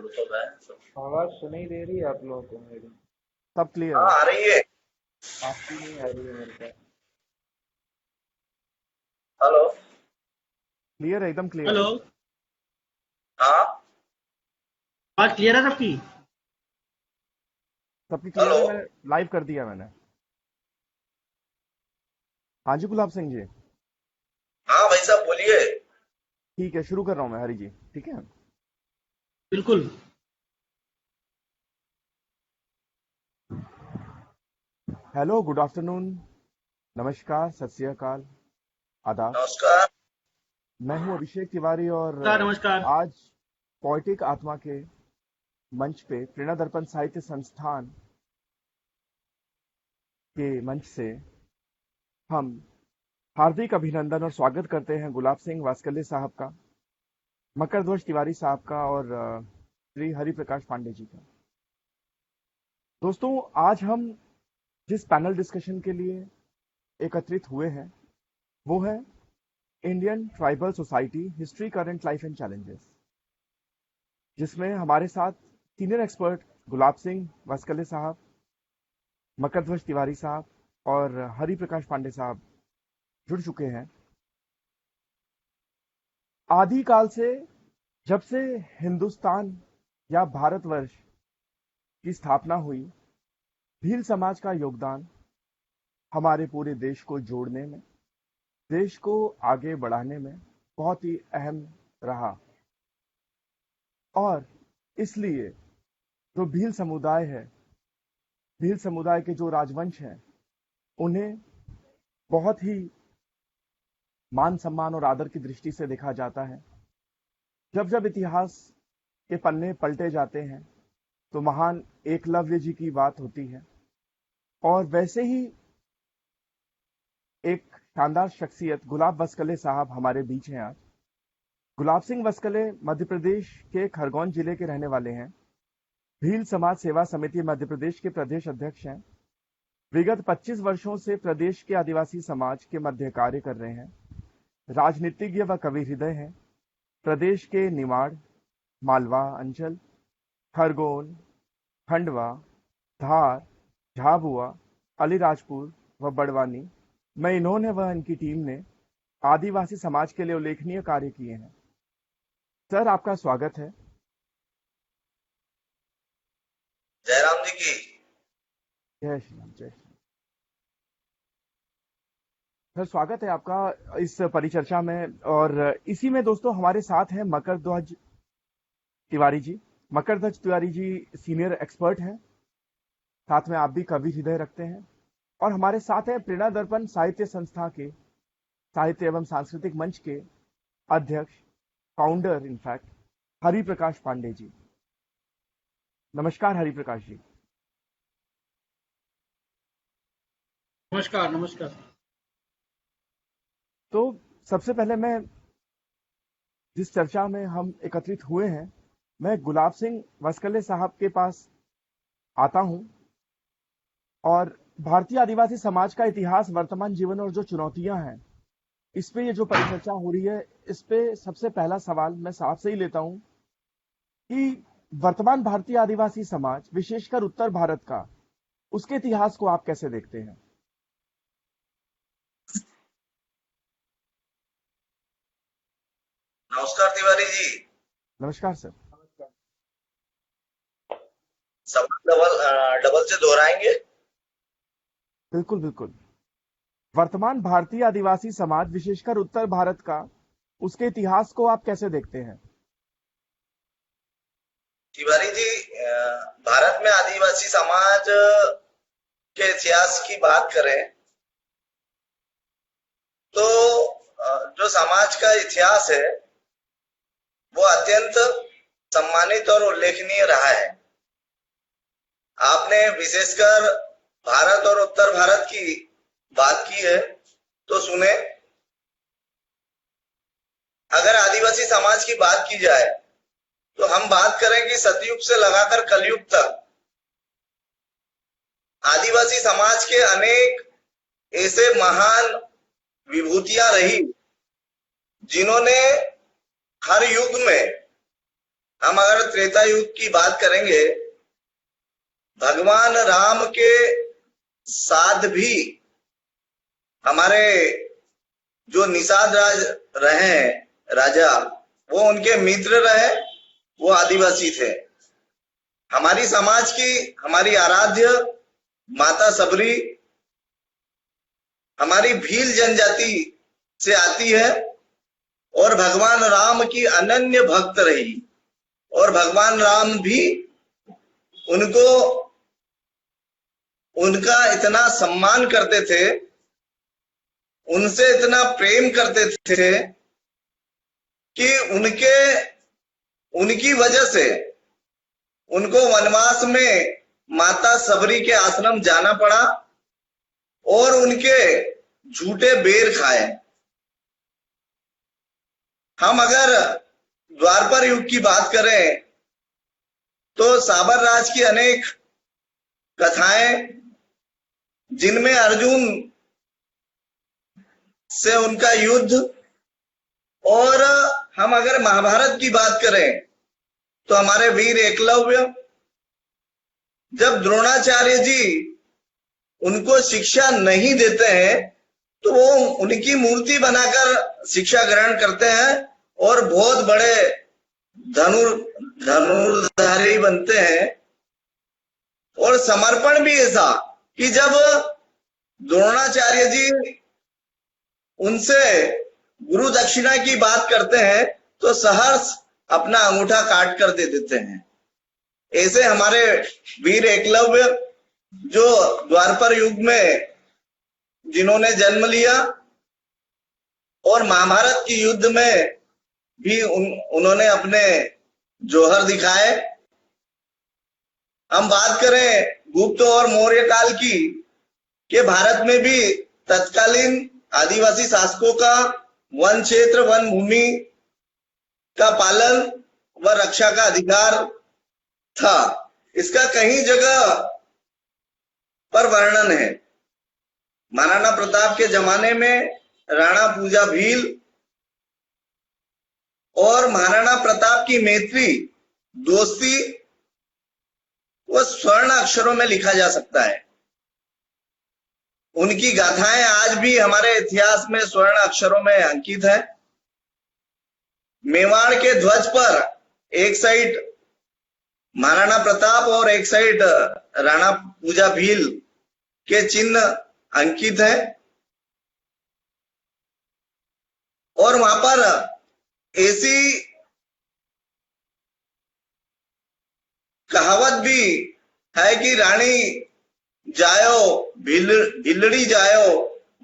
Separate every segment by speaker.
Speaker 1: आवाज सुनाई दे रही है आप लोगों को मेरी?
Speaker 2: सब क्लियर
Speaker 3: हाँ
Speaker 2: है।
Speaker 3: आ रही है।
Speaker 1: आपकी नहीं आ रही है मेरे पास।
Speaker 3: हेलो।
Speaker 2: क्लियर है, एकदम क्लियर
Speaker 4: हेलो।
Speaker 2: है।
Speaker 3: हाँ।
Speaker 4: बात क्लियर है सबकी?
Speaker 2: सबकी क्लियर
Speaker 3: हेलो।
Speaker 2: है, मैंने लाइव कर दिया मैंने। हाँ जी गुलाब सिंह जी।
Speaker 3: हाँ भाई साहब बोलिए।
Speaker 2: ठीक है, शुरू कर रहा हूँ मैं हरी जी, ठीक है।
Speaker 4: बिल्कुल।
Speaker 2: हेलो, गुड आफ्टरनून, नमस्कार, सत श्री अकाल, आदाब।
Speaker 3: नमस्कार।
Speaker 2: मैं हूँ अभिषेक तिवारी और
Speaker 4: नमस्कार नमस्कार।
Speaker 2: आज पोएटिक आत्मा के मंच पे प्रेरणा दर्पण साहित्य संस्थान के मंच से हम हार्दिक अभिनंदन और स्वागत करते हैं गुलाब सिंह वास्कल्य साहब का, मकर ध्वज तिवारी साहब का और श्री हरि प्रकाश पांडे जी का। दोस्तों, आज हम जिस पैनल डिस्कशन के लिए एकत्रित हुए हैं वो है Indian tribal society history, current life and challenges, जिसमें हमारे साथ सीनियर एक्सपर्ट गुलाब सिंह वास्कल्य साहब, मकर ध्वज तिवारी साहब और हरि प्रकाश पांडे साहब जुड़ चुके हैं। आदिकाल से, जब से हिंदुस्तान या भारतवर्ष की स्थापना हुई, भील समाज का योगदान हमारे पूरे देश को जोड़ने में, देश को आगे बढ़ाने में बहुत ही अहम रहा। और इसलिए जो भील समुदाय है, भील समुदाय के जो राजवंश हैं, उन्हें बहुत ही मान सम्मान और आदर की दृष्टि से देखा जाता है। जब जब इतिहास के पन्ने पलटे जाते हैं तो महान एकलव्य जी की बात होती है, और वैसे ही एक शानदार शख्सियत गुलाब वस्कले साहब हमारे बीच हैं आज। गुलाब सिंह वस्कले मध्य प्रदेश के खरगोन जिले के रहने वाले हैं। भील समाज सेवा समिति मध्य प्रदेश के प्रदेश अध्यक्ष हैं। विगत 25 वर्षों से प्रदेश के आदिवासी समाज के मध्य कार्य कर रहे हैं। राजनीतिज्ञ व कवि हृदय हैं। प्रदेश के निमाड़, मालवा अंचल, खरगोन, खंडवा, धार, झाबुआ, अलीराजपुर व बड़वानी में इन्होंने व इनकी टीम ने आदिवासी समाज के लिए उल्लेखनीय कार्य किए हैं। सर, आपका स्वागत है।
Speaker 3: जयराम जी की।
Speaker 2: जय श्री राम, जय श्री राम। सर, स्वागत है आपका इस परिचर्चा में। और इसी में दोस्तों हमारे साथ हैं मकर ध्वज तिवारी जी। मकर ध्वज तिवारी जी सीनियर एक्सपर्ट हैं, साथ में आप भी कवि हृदय रखते हैं। और हमारे साथ हैं प्रेरणा दर्पण साहित्य संस्था के साहित्य एवं सांस्कृतिक मंच के अध्यक्ष, फाउंडर इनफैक्ट, हरि प्रकाश पांडे जी। नमस्कार हरि प्रकाश जी।
Speaker 4: नमस्कार नमस्कार।
Speaker 2: तो सबसे पहले मैं, जिस चर्चा में हम एकत्रित हुए हैं, मैं गुलाब सिंह वास्कल्य साहब के पास आता हूं और भारतीय आदिवासी समाज का इतिहास, वर्तमान जीवन और जो चुनौतियां हैं, इस पे ये जो परिचर्चा हो रही है, इस पे सबसे पहला सवाल मैं साहब से ही लेता हूं कि वर्तमान भारतीय आदिवासी समाज, विशेषकर उत्तर भारत का, उसके इतिहास को आप कैसे देखते हैं?
Speaker 3: नमस्कार तिवारी जी।
Speaker 2: नमस्कार सर।
Speaker 3: सवाल डबल डबल से दोहराएंगे।
Speaker 2: बिल्कुल बिल्कुल। वर्तमान भारतीय आदिवासी समाज, विशेषकर उत्तर भारत का, उसके इतिहास को आप कैसे देखते हैं?
Speaker 3: तिवारी जी, भारत में आदिवासी समाज के इतिहास की बात करें तो जो समाज का इतिहास है वो अत्यंत सम्मानित और उल्लेखनीय रहा है। आपने विशेषकर भारत और उत्तर भारत की बात की है तो सुने। अगर आदिवासी समाज की बात की जाए तो हम बात करें कि सतयुग से लगाकर कलयुग तक आदिवासी समाज के अनेक ऐसे महान विभूतियां रही जिन्होंने हर युग में हम अगर त्रेता युग की बात करेंगे, भगवान राम के साथ भी हमारे जो निषाद राज रहे हैं राजा, वो उनके मित्र रहे, वो आदिवासी थे। हमारी समाज की हमारी आराध्य माता सबरी हमारी भील जनजाति से आती है और भगवान राम की अनन्य भक्त रही, और भगवान राम भी उनको उनका इतना सम्मान करते थे, उनसे इतना प्रेम करते थे कि उनकी वजह से उनको वनवास में माता सबरी के आश्रम जाना पड़ा और उनके झूठे बेर खाए। हम अगर द्वापर युग की बात करें तो साबर राज की अनेक कथाएं, जिनमें अर्जुन से उनका युद्ध, और हम अगर महाभारत की बात करें तो हमारे वीर एकलव्य, जब द्रोणाचार्य जी उनको शिक्षा नहीं देते हैं तो वो उनकी मूर्ति बनाकर शिक्षा ग्रहण करते हैं और बहुत बड़े धनुर्धारी बनते हैं। और समर्पण भी ऐसा कि जब द्रोणाचार्य जी उनसे गुरु दक्षिणा की बात करते हैं तो सहर्ष अपना अंगूठा काट कर दे देते हैं। ऐसे हमारे वीर एकलव्य जो द्वापर युग में जिन्होंने जन्म लिया और महाभारत की युद्ध में भी उन्होंने अपने जौहर दिखाए। हम बात करें गुप्त और मौर्य काल की, कि भारत में भी तत्कालीन आदिवासी शासकों का वन क्षेत्र वन भूमि का पालन व रक्षा का अधिकार था। इसका कहीं जगह पर वर्णन है। महाराणा प्रताप के जमाने में राणा पूजा भील और महाराणा प्रताप की मैत्री दोस्ती वो स्वर्ण अक्षरों में लिखा जा सकता है। उनकी गाथाएं आज भी हमारे इतिहास में स्वर्ण अक्षरों में अंकित है। मेवाड़ के ध्वज पर एक साइड महाराणा प्रताप और एक साइड राणा पूजा भील के चिन्ह अंकित है, और वहां पर ऐसी कहावत भी है कि रानी जायो भिलड़ी जायो,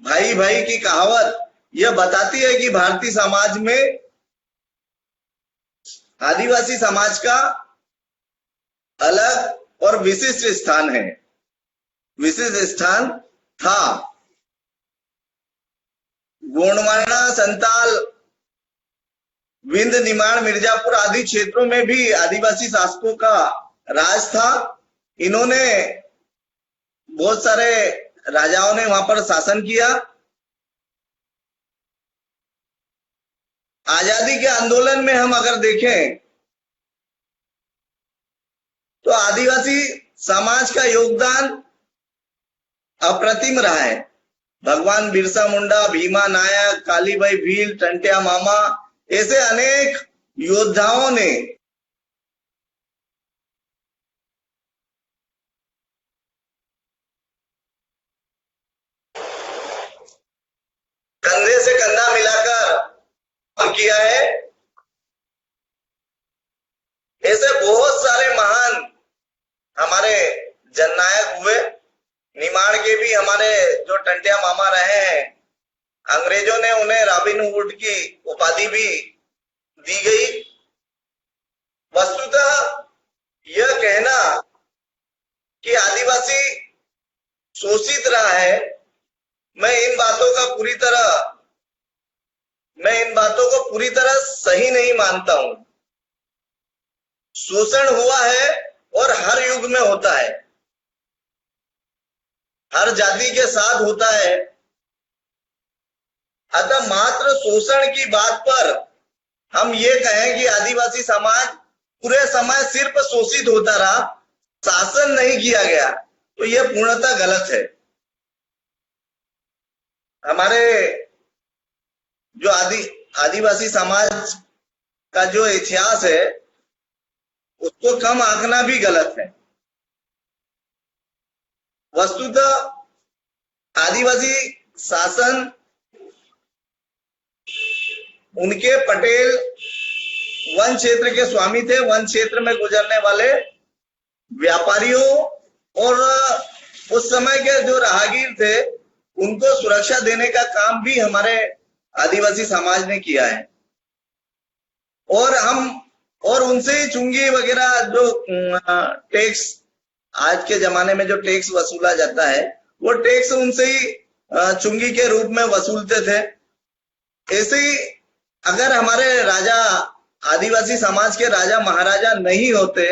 Speaker 3: भाई भाई की कहावत यह बताती है कि भारतीय समाज में आदिवासी समाज का अलग और विशिष्ट स्थान है, विशिष्ट स्थान था। गोंडवाना, संताल, विंध्य, निमाड़, मिर्जापुर आदि क्षेत्रों में भी आदिवासी शासकों का राज था। इन्होंने बहुत सारे राजाओं ने वहां पर शासन किया। आजादी के आंदोलन में हम अगर देखें तो आदिवासी समाज का योगदान अप्रतिम रहा है। भगवान बिरसा मुंडा, भीमा नायक, कालीबाई भील, टंट्या मामा, ऐसे अनेक योद्धाओं ने कंधे से कंधा मिलाकर किया है। ऐसे बहुत सारे महान हमारे जननायक हुए। निमाड़ के भी हमारे जो टंट्या मामा रहे हैं, अंग्रेजों ने उन्हें रॉबिन हुड की उपाधि भी दी गई। वस्तुतः यह कहना कि आदिवासी शोषित रहा है, मैं इन बातों को पूरी तरह सही नहीं मानता हूं। शोषण हुआ है और हर युग में होता है, हर जाति के साथ होता है। अतः मात्र शोषण की बात पर हम ये कहें कि आदिवासी समाज पूरे समय सिर्फ शोषित होता रहा, शासन नहीं किया गया, तो यह पूर्णतः गलत है। हमारे जो आदिवासी समाज का जो इतिहास है उसको कम आंकना भी गलत है। वस्तुतः आदिवासी शासन उनके पटेल वन क्षेत्र के स्वामी थे। वन क्षेत्र में गुजरने वाले व्यापारियों और उस समय के जो राहगीर थे उनको सुरक्षा देने का काम भी हमारे आदिवासी समाज ने किया है। और उनसे ही चुंगी वगैरह जो टैक्स, आज के जमाने में जो टैक्स वसूला जाता है वो टैक्स उनसे ही चुंगी के रूप में वसूलते थे। ऐसे ही अगर हमारे राजा, आदिवासी समाज के राजा महाराजा नहीं होते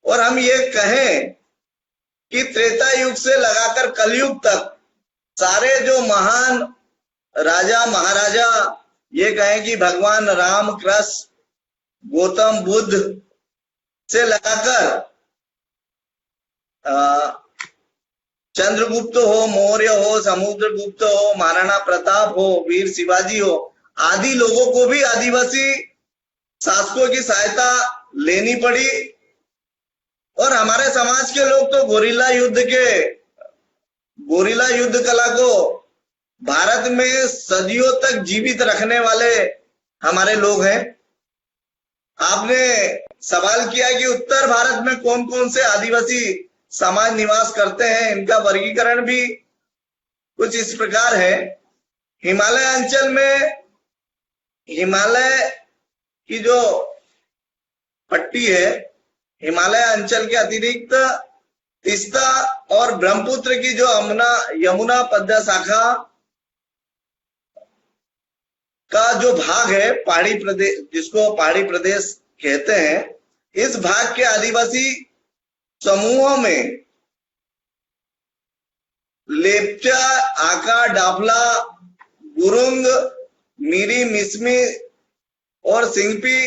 Speaker 3: और हम ये कहें कि त्रेता युग से लगाकर कलयुग तक सारे जो महान राजा महाराजा, ये कहें कि भगवान राम, कृष्ण, गौतम बुद्ध से लगाकर चंद्रगुप्त हो, मौर्य हो, समुद्रगुप्त हो, महाराणा प्रताप हो, वीर शिवाजी हो, आदि लोगों को भी आदिवासी शासकों की सहायता लेनी पड़ी। और हमारे समाज के लोग तो गोरिल्ला युद्ध कला को भारत में सदियों तक जीवित रखने वाले हमारे लोग हैं। आपने सवाल किया कि उत्तर भारत में कौन कौन से आदिवासी समाज निवास करते हैं, इनका वर्गीकरण भी कुछ इस प्रकार है। हिमालय अंचल में, हिमालय की जो पट्टी है, हिमालय अंचल के अतिरिक्त तीस्ता और ब्रह्मपुत्र की जो यमुना पद्मा शाखा का जो भाग है, पहाड़ी प्रदेश, जिसको पहाड़ी प्रदेश कहते हैं, इस भाग के आदिवासी समूहों में लेप्चा, आका, डाफला, गुरुंग, मीरी, मिसमी और सिंगपी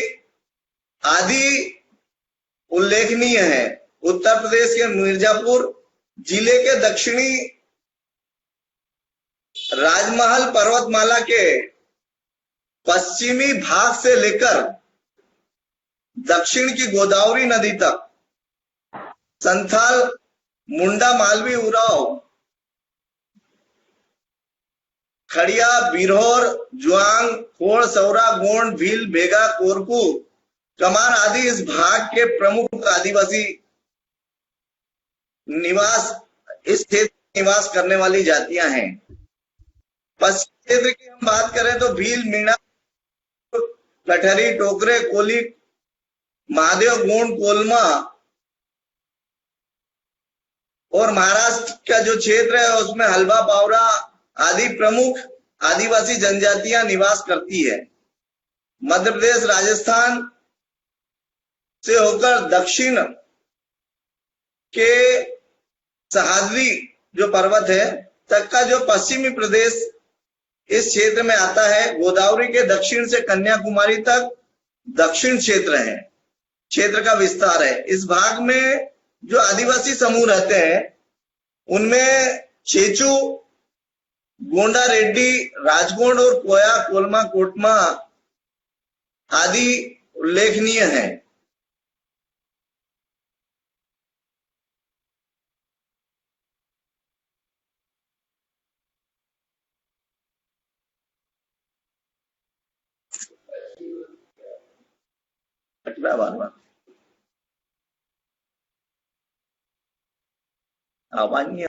Speaker 3: आदि उल्लेखनीय है। उत्तर प्रदेश के मिर्जापुर जिले के दक्षिणी राजमहल पर्वतमाला के पश्चिमी भाग से लेकर दक्षिण की गोदावरी नदी तक संथाल, मुंडा, मालवी, उराव, खड़िया, बिरहोर, जुआंग, खोड़, सौरा, गोंड, भील, बेगा, कोरकू, कमार आदि इस भाग के प्रमुख आदिवासी निवास, इस क्षेत्र में निवास करने वाली जातियां हैं। पश्चिम क्षेत्र की हम बात करें तो भील, मीणा, कठहरी, टोकरे, कोली, महादेव, गोंड, कोलमा और महाराष्ट्र का जो क्षेत्र है उसमें हलवा, बावरा आदि प्रमुख आदिवासी जनजातियां निवास करती है। मध्य प्रदेश, राजस्थान से होकर दक्षिण के सह्याद्री जो पर्वत है तक का जो पश्चिमी प्रदेश इस क्षेत्र में आता है। गोदावरी के दक्षिण से कन्याकुमारी तक दक्षिण क्षेत्र है, क्षेत्र का विस्तार है। इस भाग में जो आदिवासी समूह रहते हैं उनमें चेचू, गोंडा, रेड्डी, राजगोंड और कोया, कोलमा, कोटमा आदि उल्लेखनीय हैं। बार आवाज नहीं।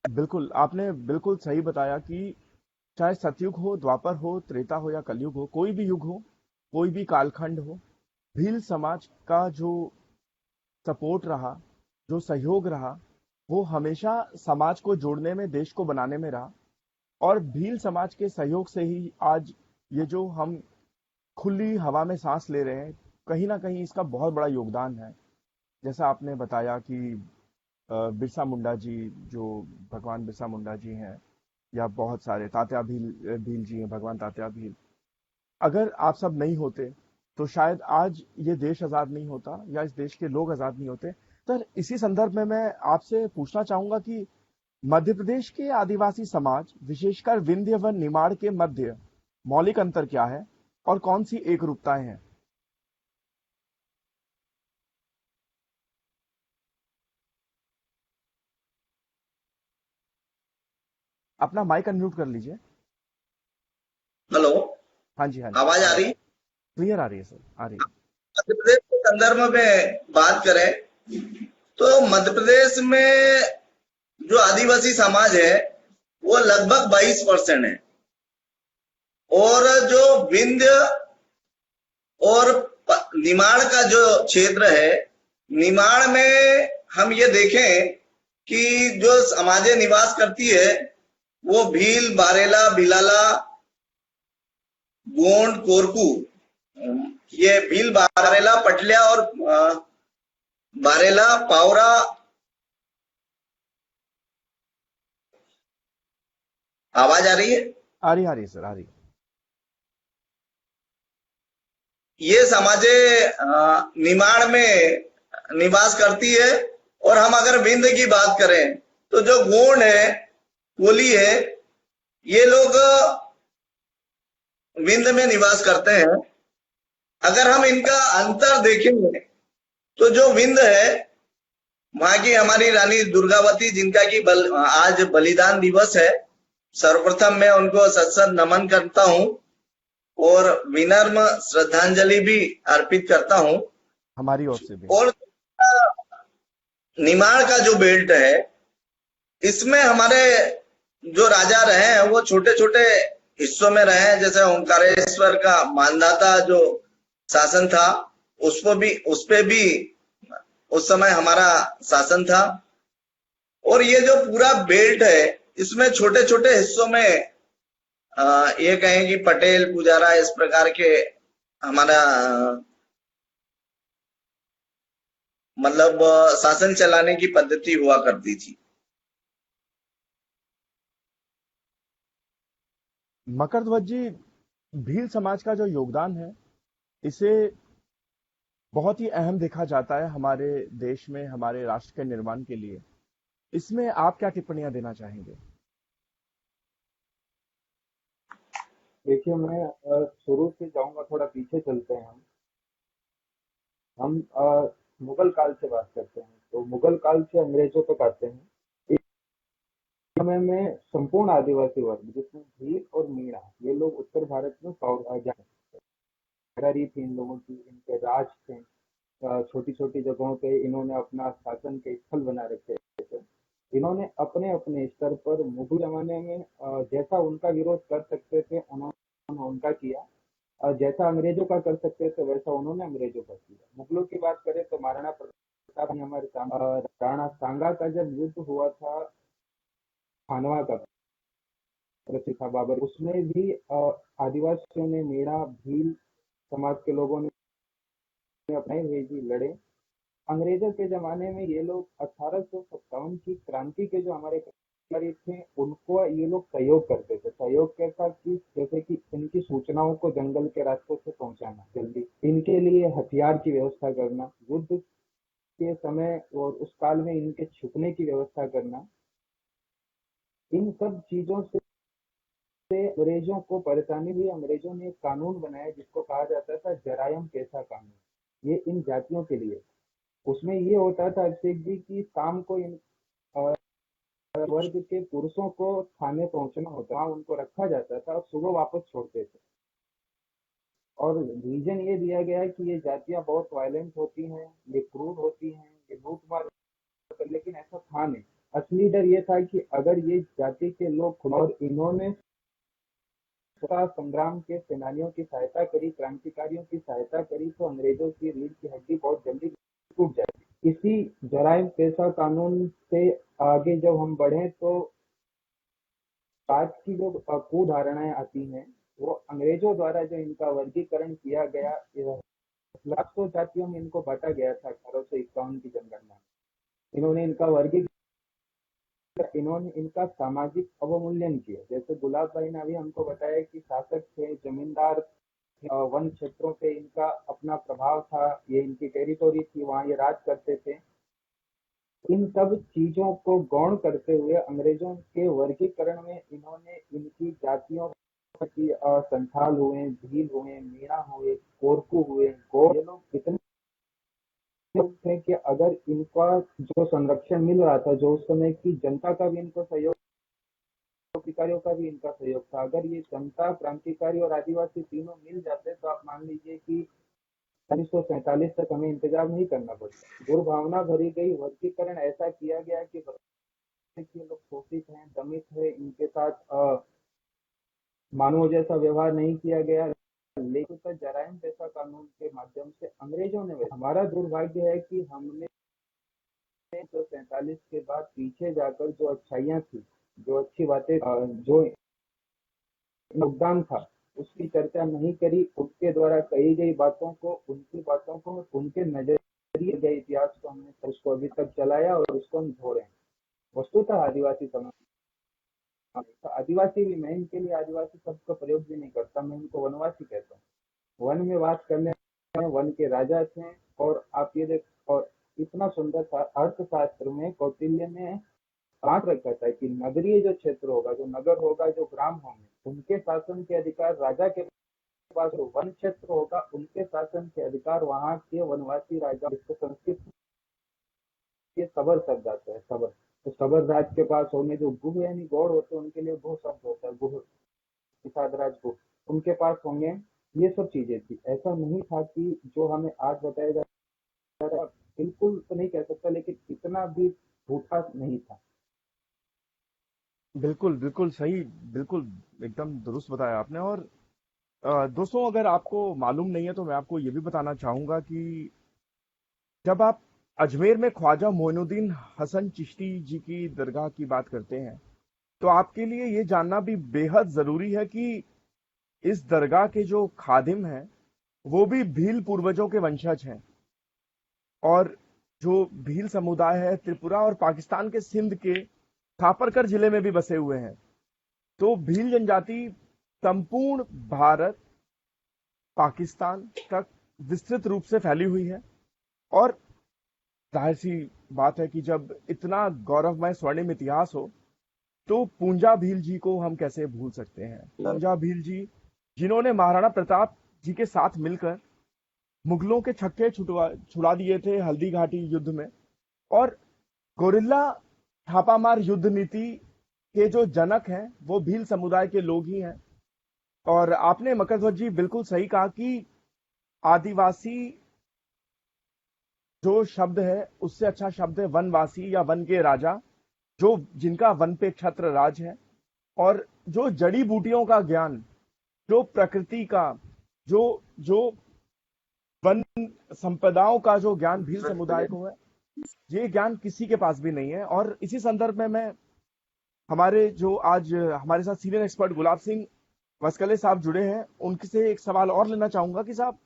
Speaker 2: बिल्कुल, आपने बिल्कुल सही बताया कि चाहे सतयुग हो, द्वापर हो, त्रेता हो या कलयुग हो, कोई भी युग हो, कोई भी कालखंड हो, भील समाज का जो सपोर्ट रहा, जो सहयोग रहा, वो हमेशा समाज को जोड़ने में, देश को बनाने में रहा। और भील समाज के सहयोग से ही आज ये जो हम खुली हवा में सांस ले रहे हैं, कहीं ना कहीं इसका बहुत बड़ा योगदान है। जैसा आपने बताया कि बिरसा मुंडा जी, जो भगवान बिरसा मुंडा जी हैं, या बहुत सारे तात्या भील जी हैं, भगवान तात्या भील, अगर आप सब नहीं होते तो शायद आज ये देश आजाद नहीं होता या इस देश के लोग आजाद नहीं होते। तो इसी संदर्भ में मैं आपसे पूछना चाहूंगा कि मध्य प्रदेश के आदिवासी समाज, विशेषकर विंध्य व निमाड़ के मध्य मौलिक अंतर क्या है और कौन सी एकरूपताएं हैं? अपना माइक अनम्यूट कर लीजिए।
Speaker 3: हेलो,
Speaker 2: हाँ जी, हाँ जी,
Speaker 3: आवाज आ रही?
Speaker 2: क्लियर आ रही है सर, आ रही है।
Speaker 3: मध्य प्रदेश के संदर्भ में बात करें तो मध्य प्रदेश में जो आदिवासी समाज है वो लगभग 22% है। और जो विंध्य और निमाड़ का जो क्षेत्र है, निमाड़ में हम ये देखें कि जो समाजें निवास करती है वो भील, बारेला, भिलाला, गोंड, कोरकू, ये भील, बारेला, पटलिया और बारेला, पावरा। आवाज आ रही है?
Speaker 2: आ रही है सर, आ रही है।
Speaker 3: ये समाजें निमाड़ में निवास करती है। और हम अगर विंध्य की बात करें तो जो गोंड है, कोली है, ये लोग विंध्य में निवास करते हैं। अगर हम इनका अंतर देखेंगे तो जो विंध्य है, वहां की हमारी रानी दुर्गावती, जिनका की आज बलिदान दिवस है, सर्वप्रथम मैं उनको सत्सत नमन करता हूं और विनम्र श्रद्धांजलि भी अर्पित करता हूं।
Speaker 2: हमारी ओर से भी।
Speaker 3: और निमाड़ का जो बेल्ट है, इसमें हमारे जो राजा रहे हैं वो छोटे छोटे हिस्सों में रहे हैं। जैसे ओंकारेश्वर का मानधाता जो शासन था, उस पे भी उस समय हमारा शासन था। और ये जो पूरा बेल्ट है, इसमें छोटे छोटे हिस्सों में ये कहें कि पटेल, पुजारा, इस प्रकार के हमारा मतलब शासन चलाने की पद्धति हुआ करती थी।
Speaker 2: मकर ध्वज जी, भील समाज का जो योगदान है, इसे बहुत ही अहम देखा जाता है हमारे देश में, हमारे राष्ट्र के निर्माण के लिए। इसमें आप क्या टिप्पणियां देना चाहेंगे?
Speaker 1: देखिए, मैं शुरू से जाऊंगा, थोड़ा पीछे चलते हैं। हम मुगल काल से बात करते हैं, तो मुगल काल से अंग्रेजों तक आते हैं। इस समय में संपूर्ण आदिवासी वर्ग, जिसमें भील और मीणा, ये लोग उत्तर भारत में जागीरदारी थी इन लोगों की, इनके राज थे। छोटी छोटी जगहों पे इन्होंने अपना शासन के स्थल बना रखे थे। इन्होंने अपने अपने स्तर पर मुगल जमाने में जैसा उनका विरोध कर सकते थे उन्होंने उनका किया, और जैसा अंग्रेजों का कर सकते थे वैसा उन्होंने अंग्रेजों का किया। मुगलों की बात करें तो महाराणा प्रताप ने हमारे राणा सांगा का जब युद्ध हुआ था, खानवा का प्रसिद्ध था बाबर, उसमें भी आदिवासियों ने, मीणा, भील समाज के लोगों ने अपने भेजी, लड़े। अंग्रेजों के जमाने में ये लोग 1857 की क्रांति के जो हमारे क्रांतिकारी थे, उनको ये लोग सहयोग करते थे। सहयोग कैसा कि जैसे कि इनकी सूचनाओं को जंगल के रास्तों से पहुंचाना जल्दी, इनके लिए हथियार की व्यवस्था करना, युद्ध के समय और उस काल में इनके छुपने की व्यवस्था करना, इन सब चीजों से अंग्रेजों को परेशानी हुई। अंग्रेजों ने एक कानून बनाया जिसको कहा जाता था जरायम पेशा कानून। ये इन जातियों के लिए, उसमें ये होता था अभिषेक जी की शाम को इन वर्ग के पुरुषों को थाने पहुंचना होता, वहां उनको रखा जाता था और सुबह वापस छोड़ते थे। और रीजन ये दिया गया कि ये जातियां बहुत वायलेंट होती हैं, ये क्रूर होती हैं, ये लूटमार, लेकिन ऐसा था नहीं। असली डर ये था कि अगर ये जाति के लोग, और इन्होंने संग्राम के सेनानियों की सहायता करी, क्रांतिकारियों की सहायता करी, तो अंग्रेजों की रीढ़ की हड्डी बहुत जल्दी टूट जाएगी। इसी जराइम पेशा कानून से आगे जब हम बढ़े तो आज की जो कुधारणाएं आती हैं, वो अंग्रेजों द्वारा जो इनका वर्गीकरण किया गया, लाखों जातियों में इनको बांटा गया था 1851 की जनगणना। इन्होंने इनका वर्गीकरण, इन्होंने इनका सामाजिक अवमूल्यन किया। जैसे गुलाब भाई ने अभी हमको बताया कि शासक थे, जमींदार वन क्षेत्रों पे इनका अपना प्रभाव था, ये इनकी टेरिटोरी थी, वहाँ ये राज करते थे। इन सब चीजों को गौण करते हुए अंग्रेजों के वर्गीकरण में इन्होंने इनकी जातियों की संथाल हुए, भील हुए, मीणा हुए, कोरकू हुए, गौड़, ये लोग इतने थे कि अगर इनका जो संरक्षण मिल रहा था, जो उस समय की जनता का भी इनको सहयोग, क्रांतिकारियों का भी इनका सहयोग था, अगर ये जनता, क्रांतिकारी और आदिवासी तीनों मिल जाते तो आप मान लीजिए कि 1947 तक हमें इंतजार नहीं करना पड़ता। दुर्भावना भरी गई, वर्गीकरण ऐसा किया गया कि ये लोग शोषित हैं, दमित है, इनके साथ मानव जैसा व्यवहार नहीं किया गया, लेकिन तो जराइम जैसा कानून के माध्यम से अंग्रेजों ने, हमारा दुर्भाग्य है कि हमने तो 47 के बाद पीछे जाकर जो अच्छाइयाँ थी, जो अच्छी बातें, जो योगदान था, उसकी चर्चा नहीं करी। उनके द्वारा कही गई बातों को, उनकी बातों को, उनके नजरिए गए इतिहास को हमने उसको अभी तक चलाया और उसको हम धो रहे हैं। वस्तुतः आदिवासी समाज, तो आदिवासी भी, मैं इनके लिए आदिवासी शब्द का प्रयोग भी नहीं करता, मैं इनको वनवासी कहता हूँ। वन में वास करने वाले वन के राजा थे। और आप ये देख, और इतना सुंदर अर्थशास्त्र में कौटिल्य ने बांट रखा था कि नगरीय जो क्षेत्र होगा, जो नगर होगा, जो ग्राम होंगे, उनके शासन के अधिकार राजा के पास, जो वन क्षेत्र होगा उनके शासन के अधिकार वहाँ के वनवासी राजा, जिसको संस्कृत ये सबर शब्द आता है, सबर। तो सबर राज के पास होंगे, जो गुह यानी गौड़ होते हैं, उनके लिए गुह शब्द होता है, गुह, निषाद राज गुह, उनके पास होंगे। ये सब चीजें थी। ऐसा नहीं था कि जो हमें आज बताया जा रहा है, बिल्कुल तो नहीं कह सकता, लेकिन इतना भी झूठा नहीं था।
Speaker 2: बिल्कुल बिल्कुल सही, बिल्कुल एकदम दुरुस्त बताया आपने। और दोस्तों, अगर आपको मालूम नहीं है तो मैं आपको ये भी बताना चाहूंगा कि जब आप अजमेर में ख्वाजा मोइनुद्दीन हसन चिश्ती जी की दरगाह की बात करते हैं, तो आपके लिए ये जानना भी बेहद जरूरी है कि इस दरगाह के जो खादिम हैं वो भी भील पूर्वजों के वंशज हैं। और जो भील समुदाय है त्रिपुरा और पाकिस्तान के सिंध के थापरकर जिले में भी बसे हुए हैं। तो भील जनजाति संपूर्ण भारत, पाकिस्तान तक विस्तृत रूप से फैली हुई है। और जाहिर सी बात है कि जब इतना गौरवमय स्वर्णिम इतिहास हो तो पूंजा भील जी को हम कैसे भूल सकते हैं। पूंजा भील जी, जिन्होंने महाराणा प्रताप जी के साथ मिलकर मुगलों के छक्के छुड़ा दिए थे हल्दी घाटी युद्ध में, और गोरिल्ला छापामार युद्ध नीति के जो जनक हैं वो भील समुदाय के लोग ही हैं। और आपने मकरध्वज जी बिल्कुल सही कहा कि आदिवासी जो शब्द है उससे अच्छा शब्द है वनवासी या वन के राजा, जो जिनका वन पे छत्र राज है। और जो जड़ी बूटियों का ज्ञान, जो प्रकृति का, जो जो वन संपदाओं का जो ज्ञान भील समुदाय को है, ये ज्ञान किसी के पास भी नहीं है। और इसी संदर्भ में मैं हमारे जो आज हमारे साथ सीनियर एक्सपर्ट गुलाब सिंह वस्कले साहब जुड़े हैं, उनसे से एक सवाल और लेना चाहूंगा कि साहब,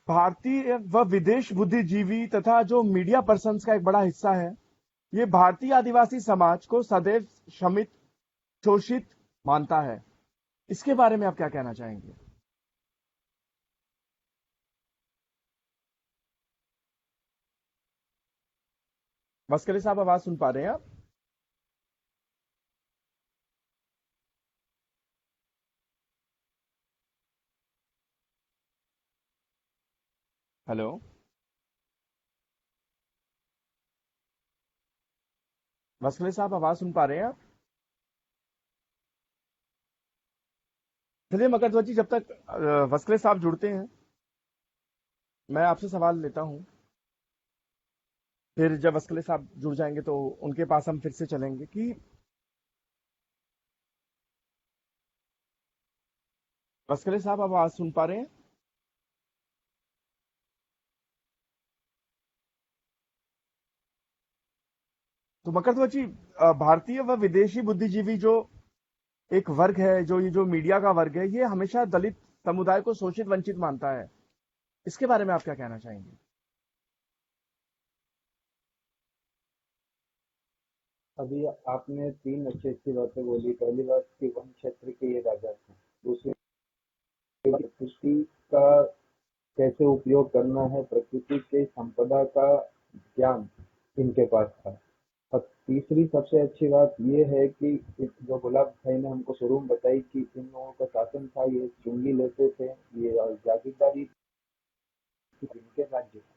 Speaker 2: भारतीय व विदेश बुद्धिजीवी तथा जो मीडिया पर्सन्स का एक बड़ा हिस्सा है, ये भारतीय आदिवासी समाज को सदैव शमित, शोषित मानता है। इसके बारे में आप क्या कहना चाहेंगे? वस्कले साहब, आवाज सुन पा रहे हैं आप? हेलो वस्कले साहब, आवाज सुन पा रहे हैं आप? चलिए मकरध्वज जी, जब तक वस्कले साहब जुड़ते हैं, मैं आपसे सवाल लेता हूं। फिर जब वस्कले साहब जुड़ जाएंगे तो उनके पास हम फिर से चलेंगे कि वस्कले साहब आवाज सुन पा रहे हैं? तो मकरध्वज जी, भारतीय व विदेशी बुद्धिजीवी जो एक वर्ग है, जो ये जो मीडिया का वर्ग है, ये हमेशा दलित समुदाय को शोषित वंचित मानता है। इसके बारे में आप क्या कहना चाहेंगे?
Speaker 1: अभी आपने तीन अच्छी अच्छी बातें बोली। पहली बात कि वन क्षेत्र के ये राजा थे। दूसरी प्रकृति का कैसे उपयोग करना है, प्रकृति के संपदा का ज्ञान इनके पास था। और तीसरी सबसे अच्छी बात ये है कि जो गुलाब भाई ने हमको शुरू में बताई कि इन लोगों का शासन था, ये चुंगी लेते थे, ये जागीरदारी थी, इनके राज्य था।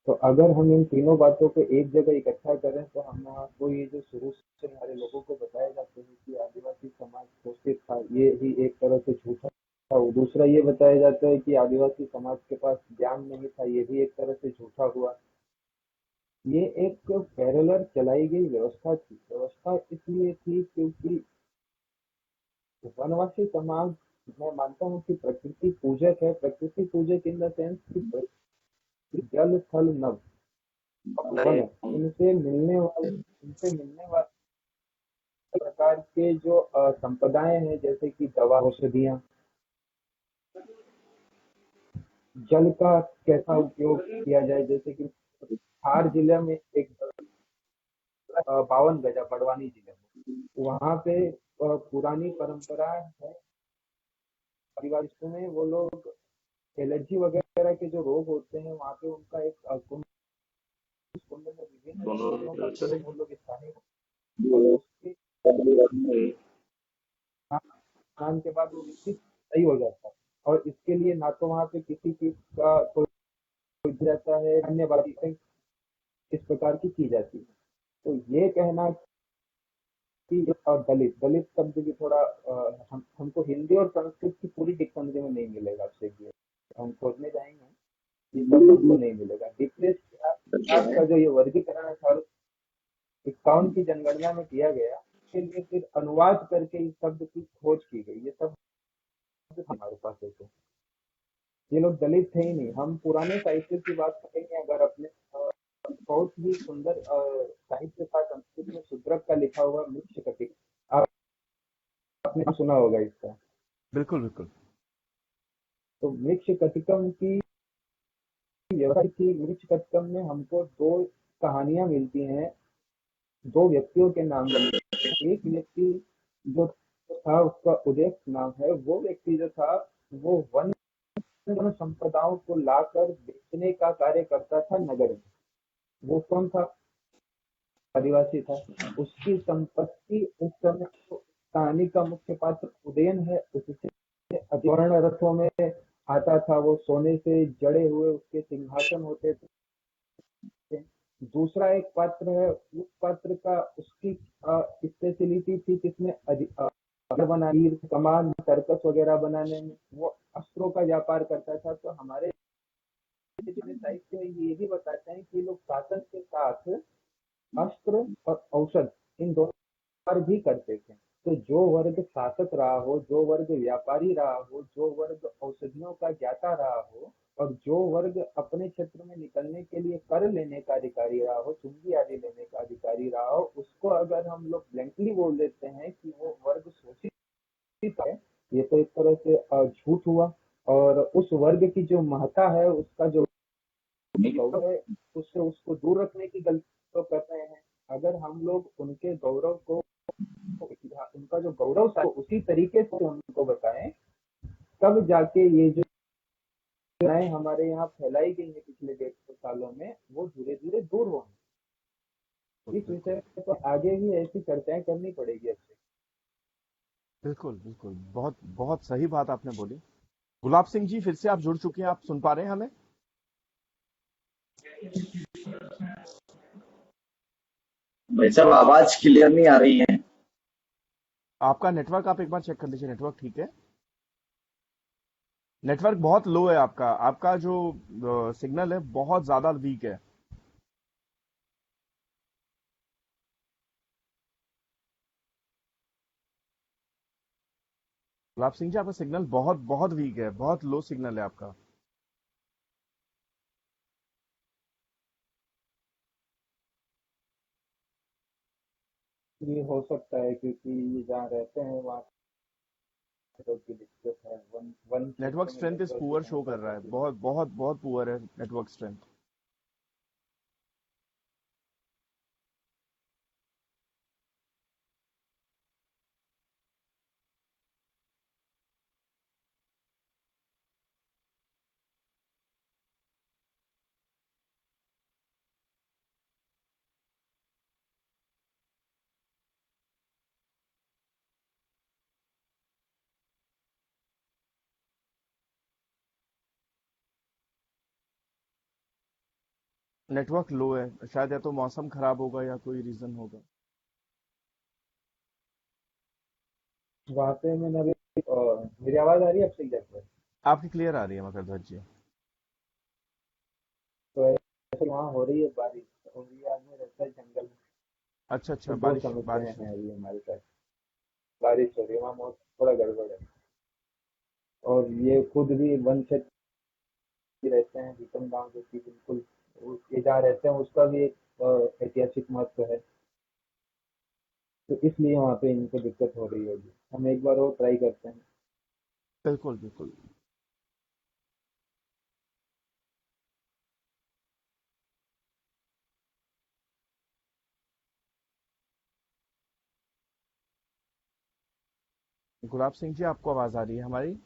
Speaker 1: तो अगर हम इन तीनों बातों को एक जगह इकट्ठा करें तो हम आपको ये जो शुरू से हमारे लोगों को बताया जाता है कि आदिवासी समाज घोषित था, ये ही एक तरह से झूठा था। और दूसरा ये बताया जाता है कि आदिवासी समाज के पास ज्ञान नहीं था, ये भी एक तरह से झूठा हुआ। ये एक पैरेलल चलाई गई व्यवस्था थी। व्यवस्था इसलिए थी क्योंकि वनवासी समाज, मैं मानता हूँ कि प्रकृति पूजक है। प्रकृति पूजक इन द सेंस कि जल थल नभ वन, इनसे मिलने वाले प्रकार के जो संपदाएं हैं, जैसे कि दवा, औषधियां, जल का कैसा उपयोग किया जाए। जैसे कि धार जिले में एक 52 गजा, बड़वानी जिले में, वहां पे पुरानी परंपरा है आदिवासियों में। वो लोग एलर्जी वगैरह के जो रोग होते हैं, वहाँ पे उनका एक कुंड, उस कुंड में विभिन्न औषधियों का प्रयोग वो लोग स्थानीय, और उसके स्नान के बाद वो व्यक्ति सही हो जाता है। और इसके लिए ना तो वहाँ पे किसी चीज का कोई रहता है, अन्य बातें इस प्रकार की जाती है। तो ये कहना कि दलित दलित शब्द भी थोड़ा हमको हिंदी और संस्कृत की पूरी डिक्शनरी में नहीं मिलेगा आपसे, ये हम खोजने जाएंगे, ये शब्द हमको नहीं मिलेगा। डिप्रेस का जो ये वर्गीकरण है 51 की जनगणना में किया गया, इसके लिए फिर अनुवाद करके इस शब्द की खोज की गई। ये सब हमारे पास है। तो ये लोग दलित थे ही नहीं। हम पुराने साहित्य की बात करेंगे, अगर अपने बहुत ही सुंदर साहित्य था संस्कृत में, शूद्रक का लिखा हुआ मृक्ष कटिक, आपने सुना होगा इसका।
Speaker 2: बिल्कुल बिल्कुल।
Speaker 1: तो मृक्ष कटिकम की व्यवस्था की, मृक्ष कटिकम में हमको दो कहानियां मिलती हैं, दो व्यक्तियों के नाम मिलते हैं। एक व्यक्ति जो था, उसका उदय नाम है, वो व्यक्ति जो था वो वन संपदाओं को लाकर बेचने का कार्य करता था नगर में। वो कौन था? आदिवासी था। उसकी संपत्ति उस समय, तो कहानी का मुख्य पात्र उदयन है, उससे स्वर्ण रथों में आता था। वो सोने से जड़े हुए उसके सिंहासन होते थे। दूसरा एक पात्र है, उस पात्र का उसकी स्पेशलिटी थी किसमें, बना, तीर कमान सर्कस वगैरह बनाने में वो अस्त्रों का व्यापार करता था। तो हमारे साहित्य में ये भी बताते हैं कि लोग शासन के साथ अस्त्र और औषध इन दोनों पर भी करते थे। तो जो वर्ग शासक रहा हो, जो वर्ग व्यापारी रहा हो, जो वर्ग औषधियों का ज्ञाता रहा हो, और जो वर्ग अपने क्षेत्र में निकलने के लिए कर लेने का अधिकारी रहा हो, चुंगी आदि लेने का अधिकारी रहा हो, उसको अगर हम लोग ब्लैंकली बोल देते हैं कि वो वर्ग शोषित है, ये तो एक तरह से झूठ हुआ। और उस वर्ग की जो महत्ता है, उसका जो गौरव है, उससे उसको दूर रखने की गलती तो कर रहे हैं। अगर हम लोग उनके गौरव को, उनका जो गौरव था उसी तरीके से उनको बताएं, तब जाके ये जो राय हमारे यहाँ फैलाई गई है पिछले 150 सालों में, वो धीरे धीरे दूर होंगे। इस विषय पर आगे भी ऐसी चर्चाएं करनी पड़ेगी आपसे।
Speaker 2: बिल्कुल बिल्कुल, बहुत बहुत सही बात आपने बोली। गुलाब सिंह जी, फिर से आप जुड़ चुके हैं, आप सुन पा रहे हैं हमें?
Speaker 3: भाई साहब आवाज क्लियर नहीं आ रही है।
Speaker 2: आपका नेटवर्क आप एक बार चेक कर लीजिए, नेटवर्क ठीक है? नेटवर्क बहुत लो है आपका, आपका जो सिग्नल है बहुत ज्यादा वीक है। गुलाब सिंह जी, आपका सिग्नल बहुत बहुत वीक है, बहुत लो सिग्नल है आपका।
Speaker 1: ये हो सकता है क्योंकि ये जहाँ रहते हैं वहाँ नेटवर्क की दिक्कत है। वन वन
Speaker 2: नेटवर्क
Speaker 1: क्षेत्र में
Speaker 2: स्ट्रेंथ इज
Speaker 1: नेटवर्क की
Speaker 2: पुअर शो कर
Speaker 1: समस्या
Speaker 2: रहा है,
Speaker 1: काफी है।
Speaker 2: बहुत बहुत बहुत पुअर है नेटवर्क स्ट्रेंथ। नेटवर्क लो है शायद, या तो मौसम खराब होगा या कोई रीजन होगा।
Speaker 1: वहाँ पे मैंने अभी मेरी आवाज आ रही है आपसे क्या?
Speaker 2: आपकी क्लियर आ रही है मकर ध्वज जी।
Speaker 1: तो ऐसे वहाँ हो रही है बारिश, और ये आदमी रहता है जंगल में।
Speaker 2: अच्छा
Speaker 1: तो
Speaker 2: अच्छा,
Speaker 1: दो
Speaker 2: बारिश
Speaker 1: समस्याएं
Speaker 2: बारिश हो
Speaker 1: हैं
Speaker 2: रही।
Speaker 1: अभी हमारे साथ। बारिश हो रही है, वहाँ मौसम थोड़ा गड़बड़ है। और ये खुद भी वन क्षेत्र में रहते हैं, भीषण गांव जो कि बिल्कुल ये जहाँ रहते हैं उसका भी एक ऐतिहासिक महत्व है। तो इसलिए वहाँ पे इनको दिक्कत हो रही होगी। हम एक बार और ट्राई करते हैं।
Speaker 2: बिल्कुल बिल्कुल। गुलाब सिंह जी, आपको आवाज आ रही है हमारी?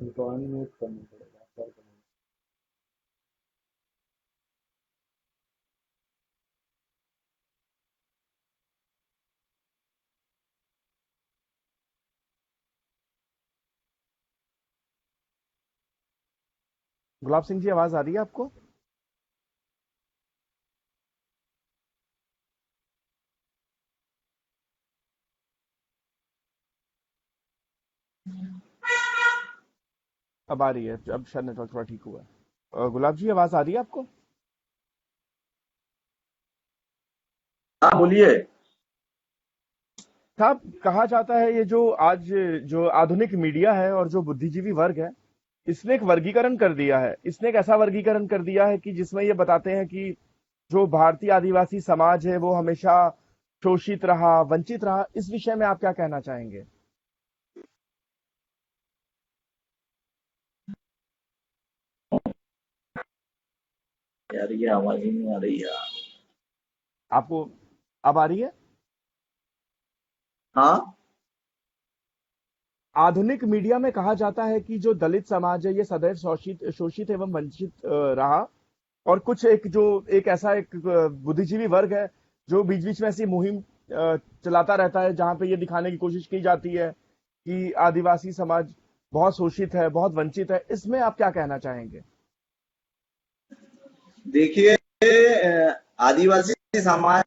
Speaker 1: इनको अनम्यूट करना पड़ेगा, कर देना।
Speaker 2: गुलाब सिंह जी, आवाज आ रही है आपको? अब आ रही है, अब शायद नेटवर्क थोड़ा ठीक हुआ है। गुलाब जी, आवाज आ रही है आपको?
Speaker 3: हाँ बोलिए।
Speaker 2: साहब, कहा जाता है ये जो आज जो आधुनिक मीडिया है और जो बुद्धिजीवी वर्ग है, इसने एक वर्गीकरण कर दिया है। इसने एक ऐसा वर्गीकरण कर दिया है कि जिसमें ये बताते हैं कि जो भारतीय आदिवासी समाज है वो हमेशा शोषित रहा, वंचित रहा। इस विषय में आप क्या कहना चाहेंगे?
Speaker 3: यार ये आवाज ही नहीं आ रही यार।
Speaker 2: आपको अब आ रही है?
Speaker 3: हाँ।
Speaker 2: आधुनिक मीडिया में कहा जाता है कि जो दलित समाज है ये सदैव शोषित शोषित एवं वंचित रहा। और कुछ एक ऐसा एक बुद्धिजीवी वर्ग है जो बीच बीच में ऐसी मुहिम चलाता रहता है जहां पे ये दिखाने की कोशिश की जाती है कि आदिवासी समाज बहुत शोषित है, बहुत वंचित है। इसमें आप क्या कहना चाहेंगे?
Speaker 3: देखिए, आदिवासी समाज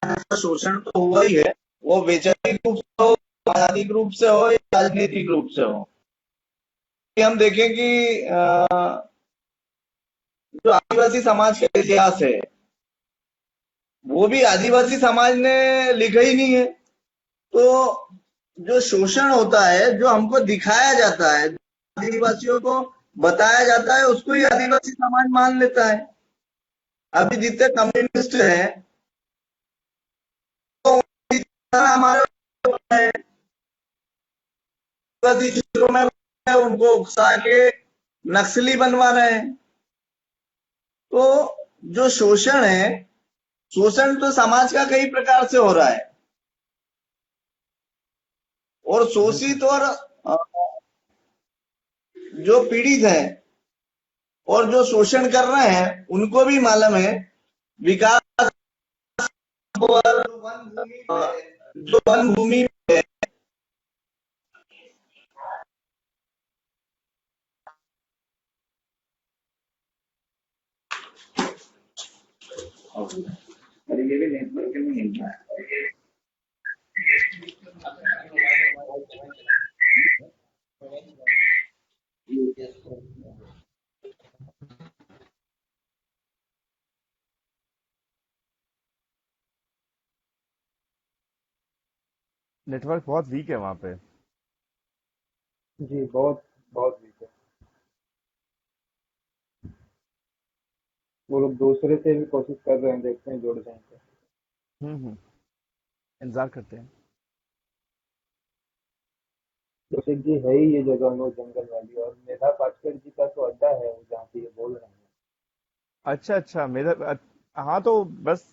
Speaker 3: का शोषण तो हुआ ही है। वो वैचारिक रूप से हो, सामाजिक रूप से हो या राजनीतिक रूप से हो। हम देखें कि जो आदिवासी समाज का इतिहास है वो भी आदिवासी समाज ने लिखा ही नहीं है। तो जो शोषण होता है, जो हमको दिखाया जाता है, आदिवासियों को बताया जाता है, उसको ही आदिवासी समाज मान लेता है। अभी जितने कम्युनिस्ट हैं तो हमारे आदिवासी क्षेत्रों में उनको उकसा के नक्सली बनवा रहे हैं। तो जो शोषण है, शोषण तो समाज का कई प्रकार से हो रहा है। और
Speaker 2: बिल्कुल
Speaker 3: शोषित और जो पीड़ित हैं और जो शोषण कर रहे हैं उनको भी मालूम है विकास जो वन भूमि पे अरे ये भी नेटवर्क में हिल रहा है।
Speaker 2: नेटवर्क बहुत वीक है वहां पे।
Speaker 1: जी, बहुत बहुत वीक है। वो लोग दूसरे से भी कोशिश कर रहे हैं, देखते हैं जुड़ जाएंगे।
Speaker 2: हम्म। इंतजार करते हैं।
Speaker 1: कौशिक जी, है ही ये जगह नो जंगल वाली, और मेधा पाटकर जी का तो अड्डा है वो जहाँ पे ये बोल रहे हैं।
Speaker 2: अच्छा अच्छा, मेरा हाँ तो बस,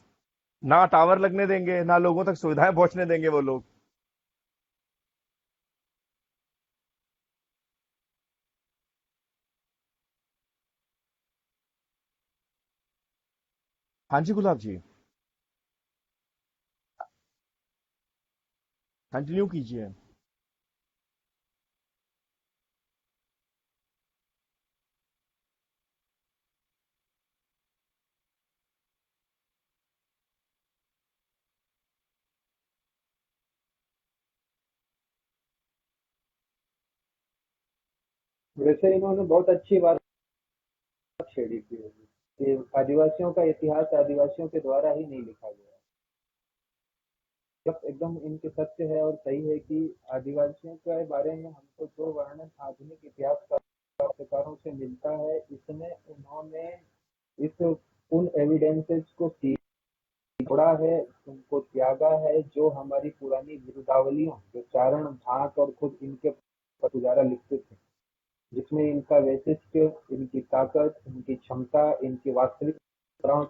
Speaker 2: ना टावर लगने देंगे ना लोगों तक सुविधाएं पहुंचने देंगे वो लोग। हाँ जी गुलाब जी, कंटिन्यू कीजिए।
Speaker 1: वैसे इन्होंने बहुत अच्छी बात छेड़ी थी कि आदिवासियों का इतिहास आदिवासियों के द्वारा ही नहीं लिखा गया। जब एकदम इनके सत्य है और सही है कि आदिवासियों के बारे में हमको जो वर्णन आधुनिक इतिहासकारों से मिलता है, इसमें उन्होंने इस उन एविडेंसेस को तोड़ा है, उनको त्यागा है, जो हमारी पुरानी गिरदावलियों जो चारण झांक और खुद इनके गुजारा लिखते थे, जिसमें इनका वैशिष्ट्य, इनकी ताकत, इनकी क्षमता, इनकी वास्तविक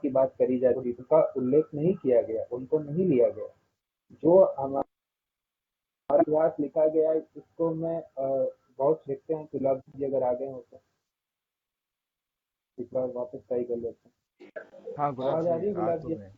Speaker 1: की बात करी जाती है, उनका उल्लेख नहीं किया गया, उनको नहीं लिया गया। जो हमारा इतिहास लिखा गया है, इसको मैं बहुत देखते हैं। गुलाब जी अगर आ गए हो तो एक बार वापस ट्राई कर लेते हैं।
Speaker 2: हाँ गुलाब
Speaker 1: आवाज आ
Speaker 2: जी
Speaker 1: रही है
Speaker 2: आ
Speaker 1: गुलाब
Speaker 2: तो
Speaker 1: जी?
Speaker 2: गए।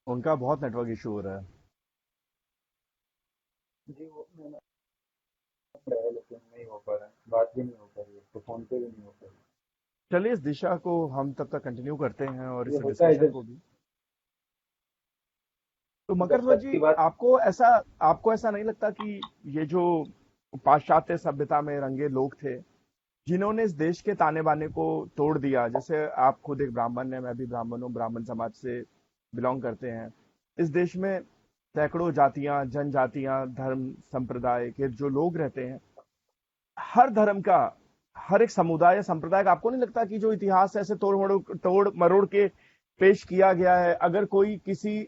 Speaker 2: उनका बहुत नेटवर्क इशू हो रहा है।
Speaker 1: जी वो मैंने है, लेकिन नहीं हो पा रहा है, बात भी नहीं हो पा रही है, तो फोन पे भी नहीं हो पा रही
Speaker 2: चलिए इस दिशा को हम तब तक कंटिन्यू करते हैं और
Speaker 1: है।
Speaker 2: इस
Speaker 1: ये होता है
Speaker 2: डिस्कशन
Speaker 1: जब
Speaker 2: को भी। तो मकर
Speaker 1: जब
Speaker 2: ध्वज
Speaker 1: सच की
Speaker 2: जी,
Speaker 1: बात।
Speaker 2: आपको ऐसा नहीं लगता कि ये जो पाश्चात्य सभ्यता में रंगे लोग थे, जिन्होंने इस देश के ताने बाने को तोड़ दिया, जैसे आप खुद एक ब्राह्मण हैं, मैं भी ब्राह्मण हूँ, ब्राह्मण समाज से बिलोंग करते हैं। इस देश में सैकड़ों जातियां, जनजातियां, धर्म संप्रदाय के जो लोग रहते हैं, हर धर्म का, हर एक समुदाय या संप्रदाय का, आपको नहीं लगता कि जो इतिहास ऐसे तोड़ मरोड़ के पेश किया गया है, अगर कोई किसी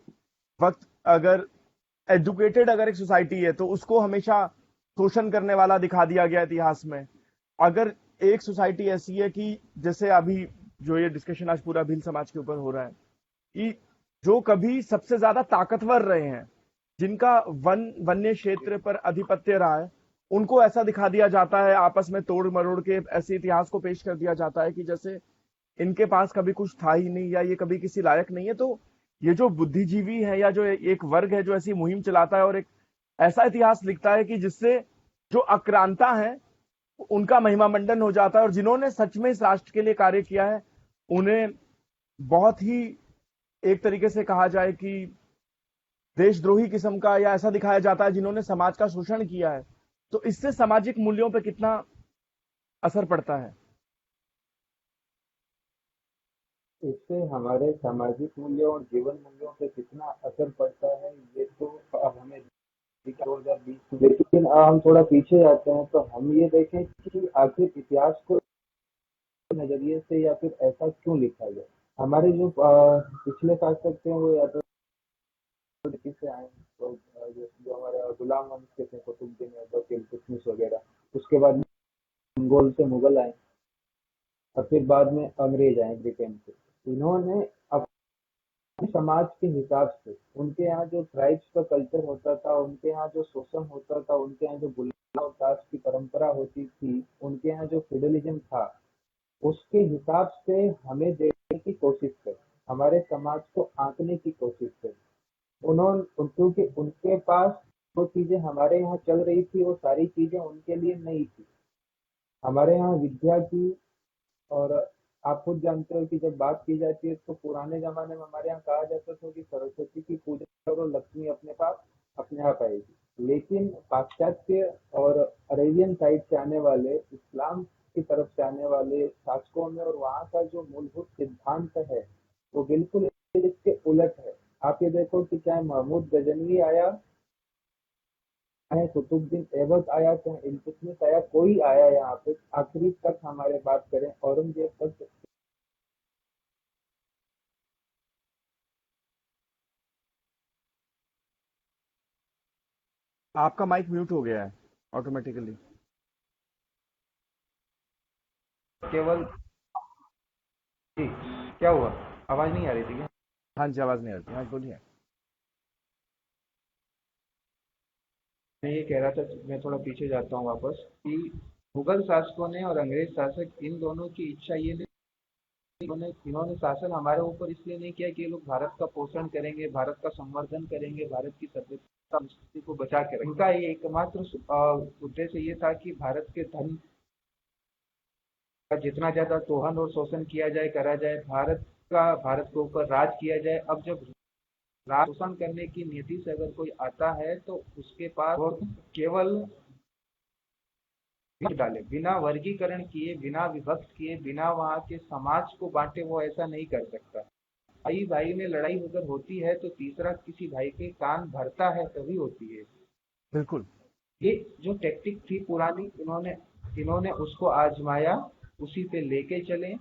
Speaker 2: वक्त, अगर एजुकेटेड अगर एक सोसाइटी है तो उसको हमेशा शोषण करने वाला दिखा दिया गया इतिहास में। अगर एक सोसाइटी ऐसी है कि जैसे अभी जो ये डिस्कशन आज पूरा भील समाज के ऊपर हो रहा है, कि जो कभी सबसे ज्यादा ताकतवर रहे हैं, जिनका वन्य क्षेत्र पर अधिपत्य रहा है, उनको ऐसा दिखा दिया जाता है, आपस में तोड़ मरोड़ के ऐसे इतिहास को पेश कर दिया जाता है कि जैसे इनके पास कभी कुछ था ही नहीं या ये कभी किसी लायक नहीं है। तो ये जो बुद्धिजीवी है या जो एक वर्ग है जो ऐसी मुहिम चलाता है और एक ऐसा इतिहास लिखता है कि जिससे जो आक्रांता है उनका महिमा मंडन हो जाता है, और जिन्होंने सच में इस राष्ट्र के लिए कार्य किया है उन्हें बहुत ही, एक तरीके से कहा जाए कि देशद्रोही किस्म का या ऐसा दिखाया जाता है जिन्होंने समाज का शोषण किया है। तो इससे सामाजिक मूल्यों पर कितना असर पड़ता है?
Speaker 1: इससे हमारे सामाजिक मूल्यों और जीवन मूल्यों पे कितना असर पड़ता है, ये तो अब हमें 2020, लेकिन हम थोड़ा पीछे जाते हैं तो हम ये देखें कि आखिर इतिहास को नजरिए से या फिर ऐसा क्यों लिखा गया। हमारे जो पिछले शासक थे वो या तो दिल्ली से आए, तो जो हमारे गुलाम वंश के थे, कुतुबुद्दीन ऐबक, इल्तुतमिश वगैरह, उसके बाद मंगोल से मुगल आए और फिर बाद में अंग्रेज आए ब्रिटेन से। इन्होंने अपने समाज के हिसाब से, उनके यहाँ जो ट्राइब्स का कल्चर होता था, उनके यहाँ जो शोषण होता था, उनके यहाँ जो गुलाम दास की परंपरा होती थी, उनके यहाँ जो फेडरलिज्म था, उसके हिसाब से हमें देखने की कोशिश करें, हमारे समाज को आंकने की कोशिश करें। क्योंकि उनके पास जो चीजें हमारे यहाँ चल रही थी वो सारी चीजें उनके लिए नहीं थी। हमारे यहाँ विद्या की, और आप खुद जानते हो कि जब बात की जाती है तो पुराने जमाने में हमारे यहाँ कहा जाता था कि सरस्वती की पूजा करो, लक्ष्मी अपने पास अपने आप आएगी। लेकिन पाश्चात्य और अरेबियन साइड से आने वाले, इस्लाम की तरफ से आने वाले शासकों में, और वहाँ का जो मूलभूत सिद्धांत है वो बिल्कुल इसके उलट है। आप ये देखो कि चाहे महमूद गजनवी आया, चाहे कुतुबुद्दीन ऐबक आया, चाहे इल्तुतमिश आया, कोई आया यहाँ पे, आखिरी तक हमारे बात करें औरंगजेब तक,
Speaker 2: आपका माइक म्यूट हो गया है ऑटोमेटिकली।
Speaker 1: केवल जी, क्या हुआ? आवाज नहीं आ रही थी क्या?
Speaker 2: हाँ जी, आवाज नहीं आ रही थी। हाँ, बोलिए।
Speaker 1: मैं ये कह रहा था, मैं थोड़ा पीछे जाता हूँ वापस, कि मुगल शासकों ने और अंग्रेज शासक, इन दोनों की इच्छा ये नहीं, इन्होंने शासन हमारे ऊपर इसलिए नहीं किया कि ये लोग भारत का पोषण करेंगे, भारत का संवर्धन करेंगे, भारत की सभ्यता संस्कृति को बचा के रखेंगे। इनका ये एकमात्र उद्देश्य ये था कि भारत के धन का जितना ज्यादा दोहन और शोषण किया जाए, करा जाए, भारत के ऊपर राज किया जाए। अब जब राज शोषण करने की नीति से अगर कोई आता है तो उसके पास वो केवल डाले, बिना वर्गीकरण किए, बिना विभक्त किए, बिना वहाँ के समाज को बांटे, वो ऐसा नहीं कर सकता। भाई भाई में लड़ाई अगर होती है तो तीसरा किसी भाई के कान भरता है, तभी होती है।
Speaker 2: बिल्कुल।
Speaker 1: ये जो टेक्टिक थी पुरानी, इन्होंने उसको आजमाया, उसी पे लेके चले।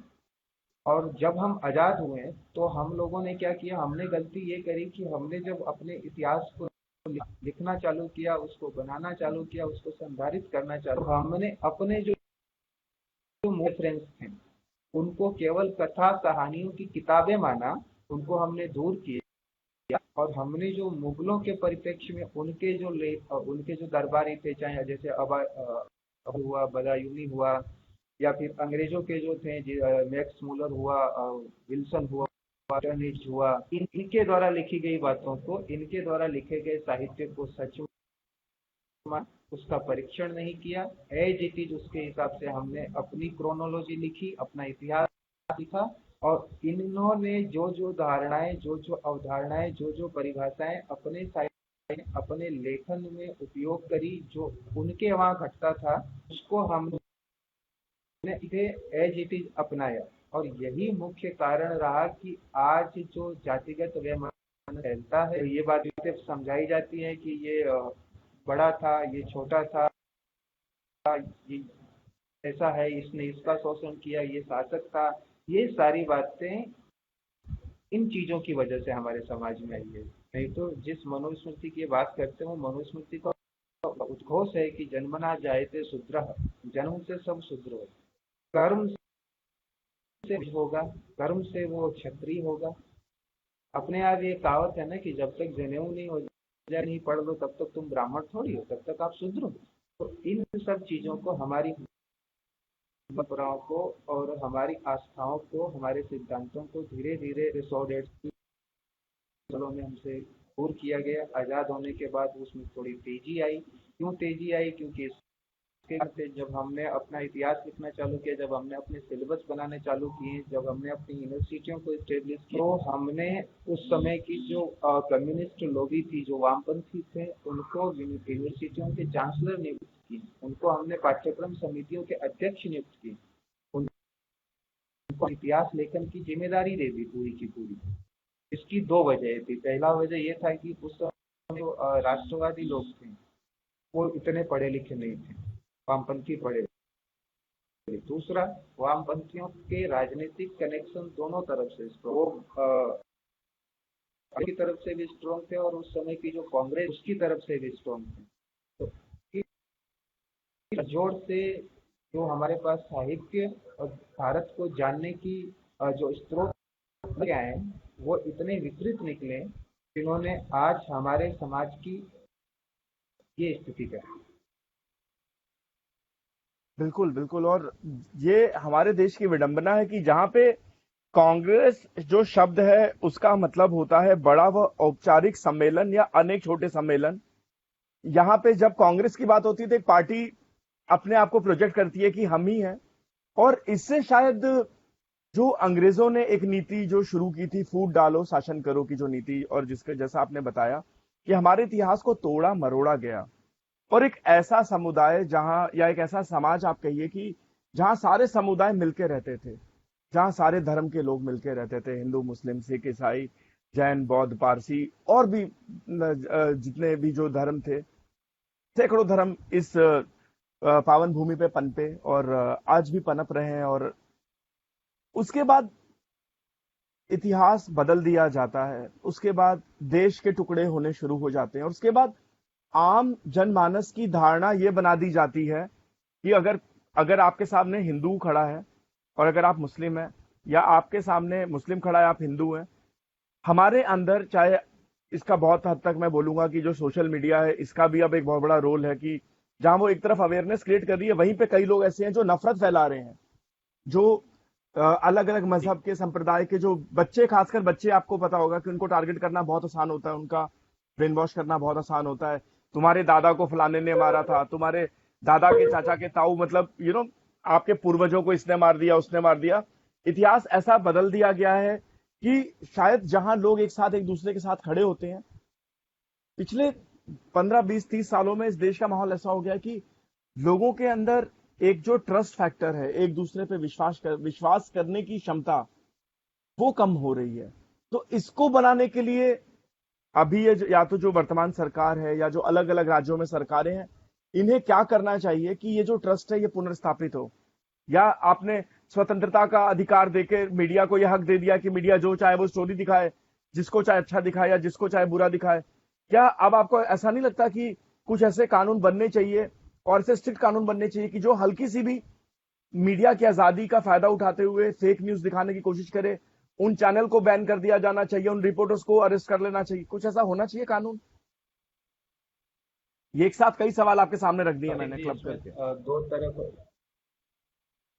Speaker 1: और जब हम आजाद हुए तो हम लोगों ने क्या किया, हमने गलती ये करी कि हमने जब अपने इतिहास को लिखना चालू किया, उसको बनाना चालू किया, उसको संधारित करना चालू, हमने अपने जो रेफरेंस थे उनको केवल कथा कहानियों की किताबें माना, उनको हमने दूर किया। और हमने जो मुगलों के परिप्रेक्ष्य में उनके जो दरबारी थे, चाहे जैसे अब हुआ, बदायूनी हुआ, या फिर अंग्रेजों के जो थे, मैक्स मूलर हुआ, विल्सन हुआ, हुआ, इनके द्वारा लिखी गई बातों को, इनके द्वारा लिखे गए साहित्य को सच उसका परीक्षण नहीं किया, एज इट इज उसके हिसाब से हमने अपनी क्रोनोलॉजी लिखी, अपना इतिहास लिखा। और इन्होंने जो जो धारणाएं, जो जो अवधारणाएं, जो जो परिभाषाएं अपने अपने लेखन में उपयोग करी, जो उनके वहां घटता था, उसको हमने इसे एज इट इज अपनाया। और यही मुख्य कारण रहा कि आज जो जातिगत वैमनस्य फैलता है, ये बात समझाई जाती है कि ये बड़ा था, ये छोटा था, ये ऐसा है, इसने इसका शोषण किया, ये शासक था। ये सारी बातें इन चीजों की वजह से हमारे समाज में आई है। नहीं तो जिस मनुस्मृति की बात करते हो, मनुस्मृति का उद्घोष है कि जन्मना जायते शूद्रः, जन्म से सब शूद्र हो, कर्म से होगा, कर्म से वो क्षत्रिय होगा। अपने आप ये कहावत है ना कि जब तक जनेऊ नहीं हो जाए, नहीं पढ़ लो, तब तक तुम ब्राह्मण थोड़ी हो, तब तक आप शूद्र हो। तो इन सब चीजों को, हमारी परंपराओं को और हमारी आस्थाओं को, हमारे सिद्धांतों को धीरे धीरे 100-150 सालों में हमसे दूर किया गया। आजाद होने के बाद उसमें थोड़ी तेजी आई। क्यों तेजी आई? क्योंकि जब हमने अपना इतिहास लिखना चालू किया, जब हमने अपने सिलेबस बनाने चालू किए, जब हमने अपनी यूनिवर्सिटियों को स्टेब्लिश किया, तो हमने उस समय की जो कम्युनिस्ट लॉबी थी, जो वामपंथी थे, उनको यूनिवर्सिटियों के चांसलर नियुक्त किए, उनको हमने पाठ्यक्रम समितियों के अध्यक्ष नियुक्त किए, उनको इतिहास लेखन की जिम्मेदारी दे दी पूरी की पूरी। इसकी दो वजह थी। पहला वजह यह था कि उस समय जो राष्ट्रवादी लोग थे वो इतने पढ़े लिखे नहीं थे, वामपंथी पढ़े। दूसरा, वामपंथियों के राजनीतिक कनेक्शन दोनों तरफ से स्ट्रॉन्ग, की तरफ से भी स्ट्रॉन्ग थे और उस समय की जो कांग्रेस, उसकी तरफ से भी स्ट्रॉन्ग थे। तो इस जोड़ से जो हमारे पास साहित्य और भारत को जानने की जो स्रोत आए, वो इतने विस्तृत निकले, जिन्होंने आज हमारे समाज की ये स्थिति कर।
Speaker 2: बिल्कुल बिल्कुल। और ये हमारे देश की विडंबना है कि जहाँ पे कांग्रेस जो शब्द है उसका मतलब होता है बड़ा व औपचारिक सम्मेलन या अनेक छोटे सम्मेलन। यहाँ पे जब कांग्रेस की बात होती है तो एक पार्टी अपने आप को प्रोजेक्ट करती है कि हम ही हैं। और इससे शायद जो अंग्रेजों ने एक नीति जो शुरू की थी, फूट डालो शासन करो की जो नीति, और जिसके जैसा आपने बताया कि हमारे इतिहास को तोड़ा मरोड़ा गया, और एक ऐसा समुदाय जहां, या एक ऐसा समाज आप कहिए कि जहां सारे समुदाय मिलके रहते थे, जहां सारे धर्म के लोग मिलके रहते थे, हिंदू मुस्लिम सिख ईसाई जैन बौद्ध पारसी और भी जितने भी जो धर्म थे, सैकड़ों धर्म इस पावन भूमि पे पनपे और आज भी पनप रहे हैं। और उसके बाद इतिहास बदल दिया जाता है, उसके बाद देश के टुकड़े होने शुरू हो जाते हैं, और उसके बाद आम जनमानस की धारणा यह बना दी जाती है कि अगर अगर आपके सामने हिंदू खड़ा है और अगर आप मुस्लिम हैं, या आपके सामने मुस्लिम खड़ा है आप हिंदू हैं, हमारे अंदर, चाहे इसका बहुत हद तक मैं बोलूंगा कि जो सोशल मीडिया है इसका भी अब एक बहुत बड़ा रोल है कि जहां वो एक तरफ अवेयरनेस क्रिएट कर रही है, वहीं पे कई लोग ऐसे हैं जो नफरत फैला रहे हैं, जो अलग अलग मजहब के संप्रदाय के जो बच्चे, खासकर बच्चे, आपको पता होगा कि उनको टारगेट करना बहुत आसान होता है, उनका ब्रेन वॉश करना बहुत आसान होता है। तुम्हारे दादा को फलाने ने मारा था, तुम्हारे दादा के चाचा के ताऊ, मतलब आपके पूर्वजों को इसने मार दिया उसने मार दिया। इतिहास ऐसा बदल दिया गया है कि शायद जहां लोग एक साथ एक दूसरे के साथ खड़े होते हैं, पिछले 15 20 30 सालों में इस देश का माहौल ऐसा हो गया कि लोगों के अंदर एक जो ट्रस्ट फैक्टर है, एक दूसरे पे विश्वास करने की क्षमता, वो कम हो रही है। तो इसको बनाने के लिए अभी ये या तो जो वर्तमान सरकार है या जो अलग अलग राज्यों में सरकारें हैं, इन्हें क्या करना चाहिए कि ये जो ट्रस्ट है ये पुनर्स्थापित हो। या आपने स्वतंत्रता का अधिकार देकर मीडिया को यह हक दे दिया कि मीडिया जो चाहे वो स्टोरी दिखाए, जिसको चाहे अच्छा दिखाए या जिसको चाहे बुरा दिखाए। क्या अब आपको ऐसा नहीं लगता कि कुछ ऐसे कानून बनने चाहिए, और ऐसे स्ट्रिक्ट कानून बनने चाहिए कि जो हल्की सी भी मीडिया की आजादी का फायदा उठाते हुए फेक न्यूज दिखाने की कोशिश करे, उन चैनल को बैन कर दिया जाना चाहिए, उन रिपोर्टर्स को अरेस्ट कर लेना चाहिए, कुछ ऐसा होना चाहिए कानून? ये एक साथ कई सवाल आपके सामने रख दिए मैंने क्लब करके।
Speaker 1: दो तरफ,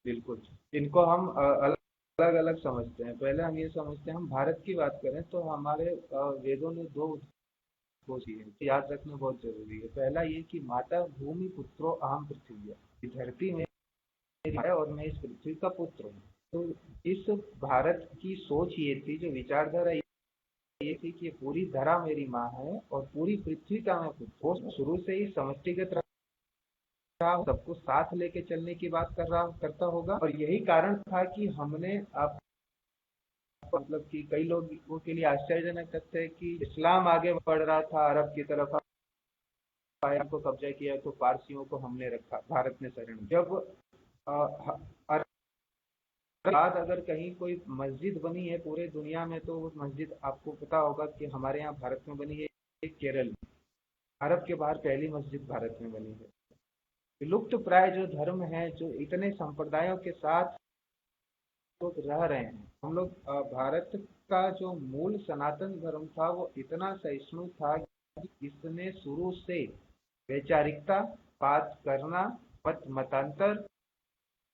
Speaker 1: बिल्कुल, इनको हम अलग अलग समझते हैं। पहले हम ये समझते हैं, हम भारत की बात करें तो हमारे वेदों ने दो चीजें याद रखना बहुत जरूरी है। पहला ये कि माता भूमि पुत्रो अहम पृथ्वी, धरती में है और मैं इस पृथ्वी का पुत्र हूँ। तो इस भारत की सोच ये थी, जो विचारधारा ये थी कि पूरी धरा मेरी माँ है और पूरी पृथ्वी का मैं पुत्र। वो शुरू से ही समष्टिगत रहा, सबको साथ लेके चलने की बात करता होगा। और यही कारण था कि हमने आप मतलब कि कई लोगों के लिए आश्चर्यजनक तथ्य है कि इस्लाम आगे बढ़ रहा था, अरब की तरफ आया, को कब्जा किया, तो पारसियों को हमने रखा, भारत ने शरण। जब बाद अगर कहीं कोई मस्जिद बनी है पूरे दुनिया में, तो उस मस्जिद आपको पता होगा कि हमारे यहाँ भारत में बनी है, केरल में। अरब के बाहर पहली मस्जिद भारत में बनी है। विलुप्त प्राय जो धर्म है, जो इतने संप्रदायों के साथ लोग रह रहे हैं, हम लोग, भारत का जो मूल सनातन धर्म था वो इतना सहिष्णु था कि इसने शुरू से वैचारिकता, बात करना, मतांतर,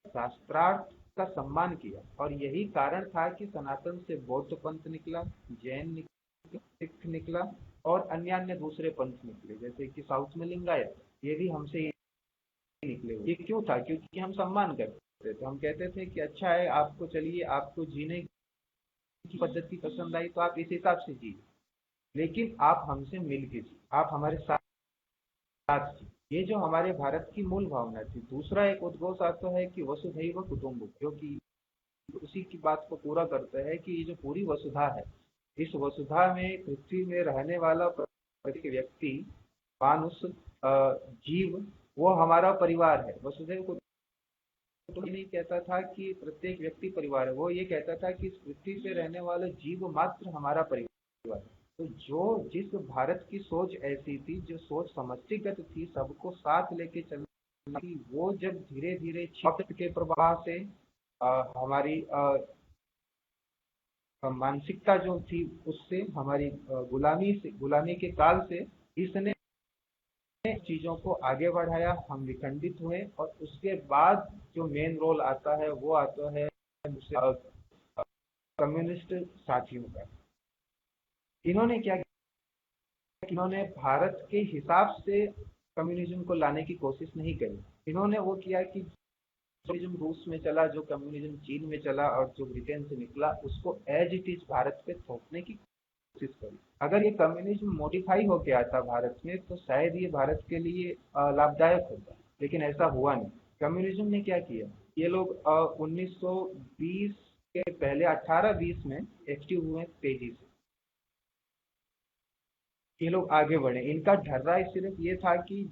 Speaker 1: शास्त्रार्थ का सम्मान किया। और यही कारण था कि सनातन से बौद्ध पंथ निकला, जैन निकला, सिख निकला और अन्य दूसरे पंथ निकले, जैसे कि साउथ में लिंगायत, ये भी हमसे निकले। ये क्यों था? क्योंकि हम सम्मान करते थे। हम कहते थे कि अच्छा है, आपको, चलिए, आपको जीने की पद्धति पसंद आई तो आप इस हिसाब से जिए, लेकिन आप हमसे मिल के जिए, आप हमारे साथ जिए। ये जो हमारे भारत की मूल भावना थी। दूसरा एक उद्घोष आता है कि वसुधैव कुटुंबकम, जो कि उसी की बात को पूरा करता है कि ये जो पूरी वसुधा है, इस वसुधा में पृथ्वी में रहने वाला प्रत्येक व्यक्ति, मानुष, जीव, वो हमारा परिवार है। वसुधैव कुटुंबकम नहीं कहता था कि प्रत्येक व्यक्ति परिवार है, वो ये कहता था कि इस पृथ्वी पे रहने वाले जीव मात्र हमारा परिवार है। तो जिस भारत की सोच ऐसी थी, जो सोच समष्टिगत थी, सबको साथ लेके चलना थी, वो जब धीरे धीरे भक्त के प्रभाव से हमारी मानसिकता जो थी, उससे हमारी गुलामी के काल से इसने चीजों को आगे बढ़ाया, हम विखंडित हुए। और उसके बाद जो मेन रोल आता है वो आता है कम्युनिस्ट साथियों का। इन्होंने क्या किया, इन्होंने भारत के हिसाब से कम्युनिज्म को लाने की कोशिश नहीं करी। इन्होंने वो किया कि कम्युनिज्म रूस में चला, जो कम्युनिज्म चीन में चला और जो ब्रिटेन से निकला, उसको एज इट इज भारत पे थोपने की कोशिश करी। अगर ये कम्युनिज्म मॉडिफाई हो गया था भारत में तो शायद ये भारत के लिए लाभदायक होता, लेकिन ऐसा हुआ नहीं। कम्युनिज्म ने क्या किया, ये लोग 1920 के पहले 1820 में एक्टिव हुए तेजी से। ये लोग आगे बढ़े। इनका ढर्रा सिर्फ ये था कि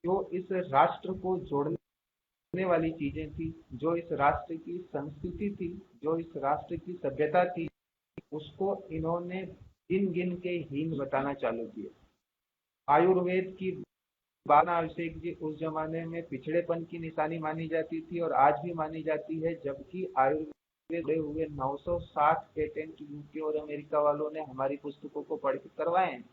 Speaker 1: जो इस राष्ट्र को जोड़ने वाली चीजें थी, जो इस राष्ट्र की संस्कृति थी, जो इस राष्ट्र की सभ्यता थी, उसको इन्होंने गिन गिन के हीन बताना चालू किया। आयुर्वेद की बात अभिषेक जी उस जमाने में पिछड़ेपन की निशानी मानी जाती थी और आज भी मानी जाती है, जबकि आयुर्वेद जुड़े हुए 960 पेटेंट यूके और अमेरिका वालों ने हमारी पुस्तकों को पढ़ के करवाए हैं।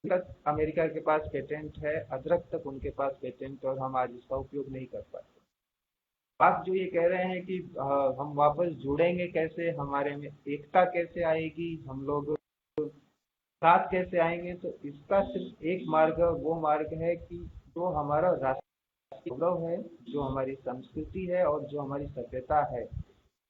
Speaker 1: तक अमेरिका के पास पेटेंट है, अदरक तक उनके पास पेटेंट, और हम आज इसका उपयोग नहीं कर पाते। बात जो ये कह रहे हैं कि हम वापस जुड़ेंगे कैसे, हमारे में एकता कैसे आएगी, हम लोग साथ कैसे आएंगे, तो इसका सिर्फ एक मार्ग, वो मार्ग है कि जो हमारा राष्ट्रीय गौरव है, जो हमारी संस्कृति है और जो हमारी सभ्यता है,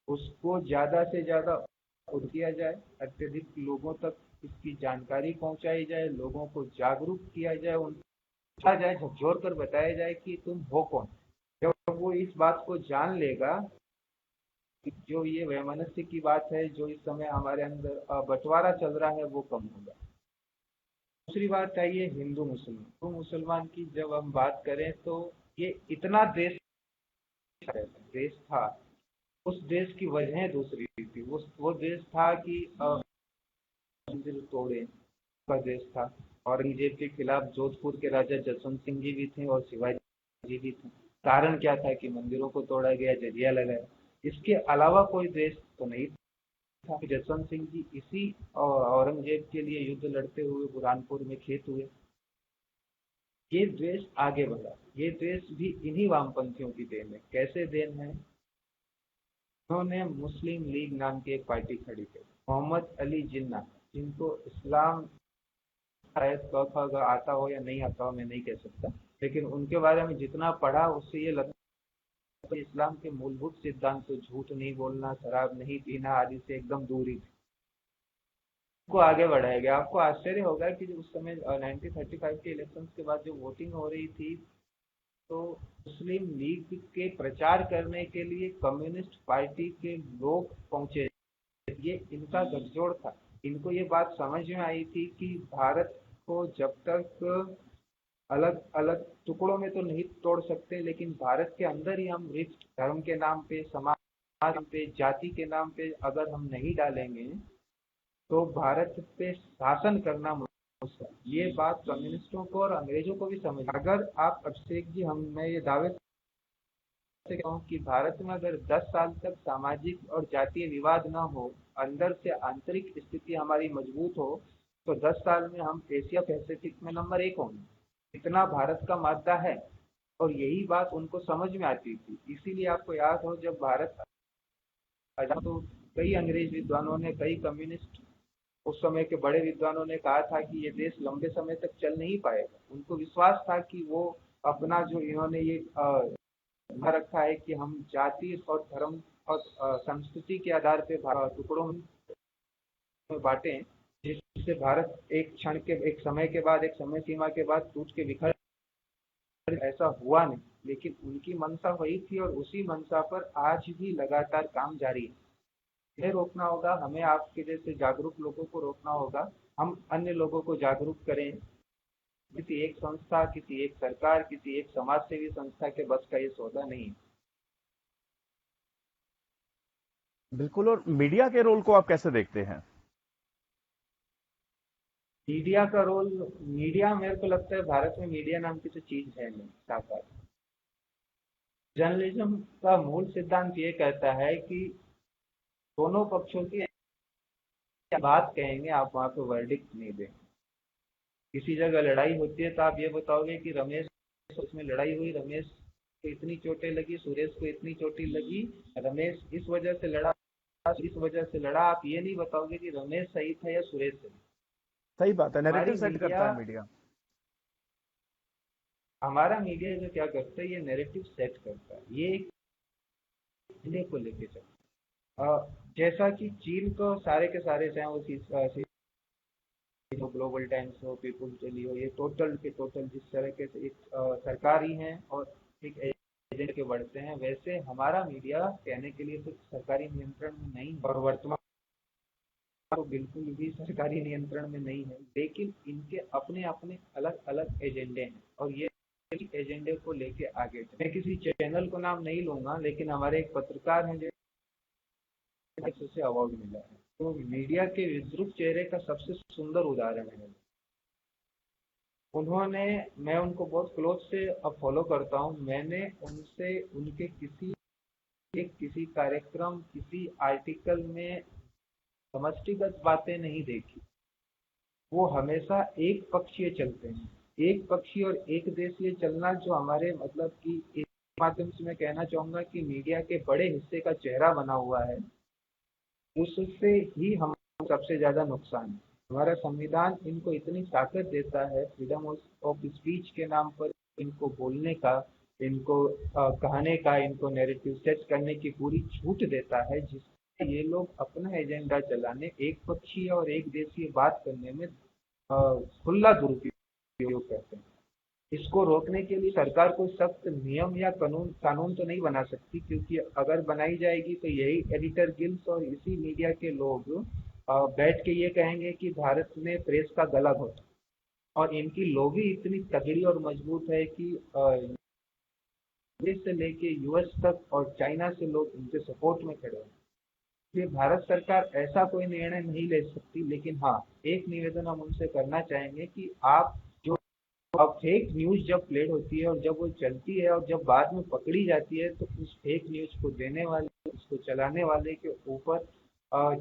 Speaker 1: उसको ज्यादा से ज्यादा किया जाए, अत्यधिक लोगों तक इसकी जानकारी पहुंचाई जाए, लोगों को जागरूक किया जाए, उनका जाए, झकझोर कर बताया जाए कि तुम हो कौन। जब वो इस बात को जान लेगा, जो ये वैमनस्य की बात है, जो इस समय हमारे अंदर बंटवारा चल रहा है, वो कम होगा। दूसरी बात है ये हिंदू मुसलमान की जब हम बात करें तो ये इतना देश था, उस देश की वजह दूसरी थी। वो देश था कि मंदिर तोड़े का देश था। औरंगजेब के खिलाफ जोधपुर के राजा जसवंत सिंह जी भी थे और शिवाजी भी थे। कारण क्या था कि मंदिरों को तोड़ा गया, जजिया लगाया। इसके अलावा कोई देश तो नहीं था। जसवंत सिंह जी इसी औरंगजेब के लिए युद्ध लड़ते हुए बुरहानपुर में खेत हुए। ये द्वेष आगे बढ़ा। ये द्वेष भी इन्हीं वामपंथियों की देन है। कैसे देन है? उन्होंने मुस्लिम लीग नाम की एक पार्टी खड़ी की। मोहम्मद अली जिन्ना, जिनको इस्लाम शायद आता हो या नहीं आता हो, मैं नहीं कह सकता, लेकिन उनके बारे में जितना पढ़ा उससे ये लगता है इस्लाम के मूलभूत सिद्धांत, तो झूठ नहीं बोलना, शराब नहीं पीना आदि से एकदम दूरी थी, को आगे बढ़ाया गया। आपको आश्चर्य होगा कि उस समय 1935 के इलेक्शंस के बाद जो वोटिंग हो रही थी, तो मुस्लिम लीग के प्रचार करने के लिए कम्युनिस्ट पार्टी के लोग पहुंचे। ये इनका गठजोड़ था। इनको ये बात समझ में आई थी कि भारत को जब तक अलग अलग टुकड़ों में तो नहीं तोड़ सकते, लेकिन भारत के अंदर ही हम रिश्त, धर्म के नाम पे, समाज पे, जाति के नाम पे अगर हम नहीं डालेंगे तो भारत पे शासन करना मुश्किल। ये बात कम्युनिस्टों को और अंग्रेजों को भी समझ। अगर आप अभिषेक जी, मैं ये दावे से कहूँ कि भारत में अगर 10 साल तक सामाजिक और जातीय विवाद न हो, अंदर से आंतरिक स्थिति हमारी मजबूत हो, तो 10 साल में हम एशिया पैसिफिक में नंबर 1 होंगे। इतना भारत का मादा है, और यही बात उनको समझ में आती थी। इसीलिए आपको याद हो जब भारत आजाद, तो कई अंग्रेज विद्वानों ने, कई कम्युनिस्ट, उस समय के बड़े विद्वानों ने कहा था कि ये देश लंबे समय तक चल नहीं पाएगा। उनको विश्वास था कि वो अपना जो इन्होंने ये रखा है कि हम जाति और धर्म और संस्कृति के आधार पे टुकड़ों में बांटे, जिससे भारत एक क्षण के, एक समय के बाद, एक समय सीमा के बाद टूट के बिखर। ऐसा हुआ नहीं, लेकिन उनकी मंशा वही थी और उसी मंशा पर आज भी लगातार काम जारी है। यह रोकना होगा हमें, आपके जैसे जागरूक लोगों को रोकना होगा। हम अन्य लोगों को जागरूक करें। किसी एक संस्था, किसी एक सरकार, किसी एक समाज सेवी संस्था के बस का ये सौदा नहीं है।
Speaker 2: बिल्कुल। और मीडिया के रोल को आप कैसे देखते हैं?
Speaker 1: मीडिया का रोल, मीडिया, मेरे को लगता है भारत में मीडिया नाम की तो चीज है नहीं। साकार जर्नलिज्म का मूल सिद्धांत ये कहता है कि दोनों पक्षों की बात कहेंगे, आप वहां पे वर्डिक्ट नहीं देंगे। किसी जगह लड़ाई होती है तो आप ये बताओगे कि रमेश, उसमें लड़ाई हुई, रमेश को इतनी चोटें लगी, सुरेश को इतनी चोटें लगी, रमेश इस वजह से लड़ा, इस वजह से लड़ा, आप ये नहीं बताओगे कि रमेश सही था या सुरेश सही।
Speaker 2: सही बात है, नैरेटिव
Speaker 1: हमारी
Speaker 2: सेट करता
Speaker 1: मीडिया
Speaker 2: है मीडिया।
Speaker 1: हमारा मीडिया जो क्या करता है, ये नैरेटिव सेट करता है, ये एक इंडिया को लेके चलता है। जैसा कि चीन को सारे के सारे, चाहे वो जो ग्लोबल टाइम्स हो, पीपुल्स डेली हो, ये टोटल के टोटल जिस तरह के एक सरकार ही है और एक एजेंट के बढ़ते हैं, वैसे हमारा मीडिया कहने के लिए तो सरकारी नियंत्रण में नहीं है, और वर्तमान तो बिल्कुल भी सरकारी नियंत्रण में नहीं है, लेकिन इनके अपने अपने अलग अलग एजेंडे हैं और ये एजेंडे को लेके आगे मैं किसी चैनल को नाम नहीं लूंगा, लेकिन हमारे एक पत्रकार हैं जिसे अवार्ड मिला है, तो मीडिया के विद्रुप चेहरे का सबसे सुंदर उदाहरण है। उन्होंने, मैं उनको बहुत क्लोज से अब फॉलो करता हूँ, मैंने उनसे उनके किसी कार्यक्रम, किसी आर्टिकल में समष्टिगत बातें नहीं देखी। वो हमेशा एक पक्षीय चलते हैं, एक पक्षीय और एक देशीय चलना, जो हमारे मतलब कि इस माध्यम से मैं कहना चाहूंगा कि मीडिया के बड़े हिस्से का चेहरा बना हुआ है, उससे ही हम सबसे ज्यादा नुकसान है। हमारा संविधान इनको इतनी ताकत देता है, फ्रीडम ऑफ स्पीच के नाम पर इनको बोलने का, इनको कहने का, इनको नैरेटिव सेट करने की पूरी छूट देता है, जिससे ये लोग अपना एजेंडा चलाने, एक पक्षीय और एक देशीय बात करने में खुला दुरुपयोग करते हैं। इसको रोकने के लिए सरकार कोई सख्त नियम या कानून तो नहीं बना सकती, क्योंकि अगर बनाई जाएगी तो यही एडिटर गिल्ड्स और इसी मीडिया के लोग बैठ के ये कहेंगे कि भारत में प्रेस का गला घोटा, और इनकी लॉबी इतनी तगड़ी और मजबूत है कि से लेके यूएस तक और चाइना से लोग इनके सपोर्ट में खड़े हैं। ये भारत सरकार ऐसा कोई निर्णय नहीं ले सकती, लेकिन हाँ, एक निवेदन हम उनसे करना चाहेंगे कि आप जो अब फेक न्यूज जब प्लेड होती है और जब वो चलती है और जब बाद में पकड़ी जाती है, तो उस फेक न्यूज को देने वाले, उसको चलाने वाले के ऊपर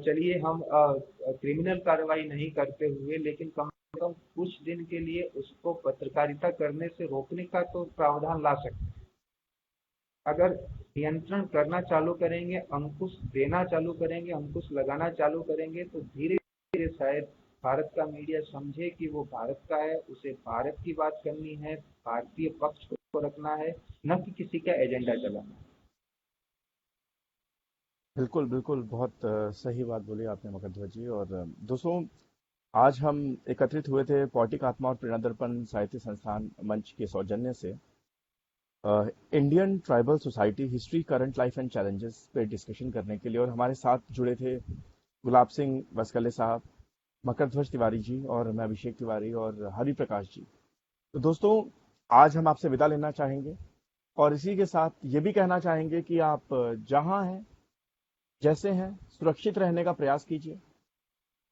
Speaker 1: चलिए हम क्रिमिनल कार्रवाई नहीं करते हुए, लेकिन कम से कम कुछ दिन के लिए उसको पत्रकारिता करने से रोकने का तो प्रावधान ला सकते हैं। अगर नियंत्रण करना चालू करेंगे, अंकुश देना चालू करेंगे, अंकुश लगाना चालू करेंगे, तो धीरे धीरे शायद भारत का मीडिया समझे कि वो भारत का है, उसे भारत की बात करनी है, भारतीय पक्ष को रखना है, न कि किसी का एजेंडा चलाना।
Speaker 2: बिल्कुल बिल्कुल, बहुत सही बात बोली आपने मकर ध्वज जी। और दोस्तों, आज हम एकत्रित हुए थे पौटिक आत्मा और प्रेरणा दर्पण साहित्य संस्थान मंच के सौजन्य से Indian tribal society history, current life and challenges पे डिस्कशन करने के लिए। और हमारे साथ जुड़े थे गुलाब सिंह वस्कले साहब, मकर ध्वज तिवारी जी और मैं अभिषेक तिवारी और हरि प्रकाश जी। तो दोस्तों, आज हम आपसे विदा लेना चाहेंगे और इसी के साथ ये भी कहना चाहेंगे कि आप जहां हैं, जैसे हैं, सुरक्षित रहने का प्रयास कीजिए।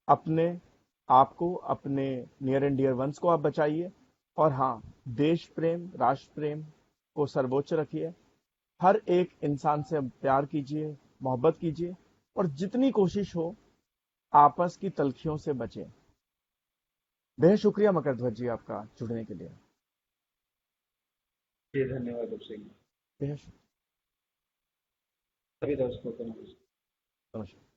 Speaker 2: अपने आपको, अपने नियर एंड डियर वंस को आप बचाइए, और हाँ, देश प्रेम, राष्ट्र प्रेम को सर्वोच्च रखिए। हर एक इंसान से प्यार कीजिए, मोहब्बत कीजिए, और जितनी कोशिश हो आपस की तलखियों से बचें। बेहद शुक्रिया मकर ध्वज जी आपका जुड़ने के लिए।
Speaker 1: जी धन्यवाद अभिषेक।
Speaker 2: बेहद शुक्रिया।
Speaker 1: सभी दर्शकों को नमस्कार।
Speaker 2: नमस्कार।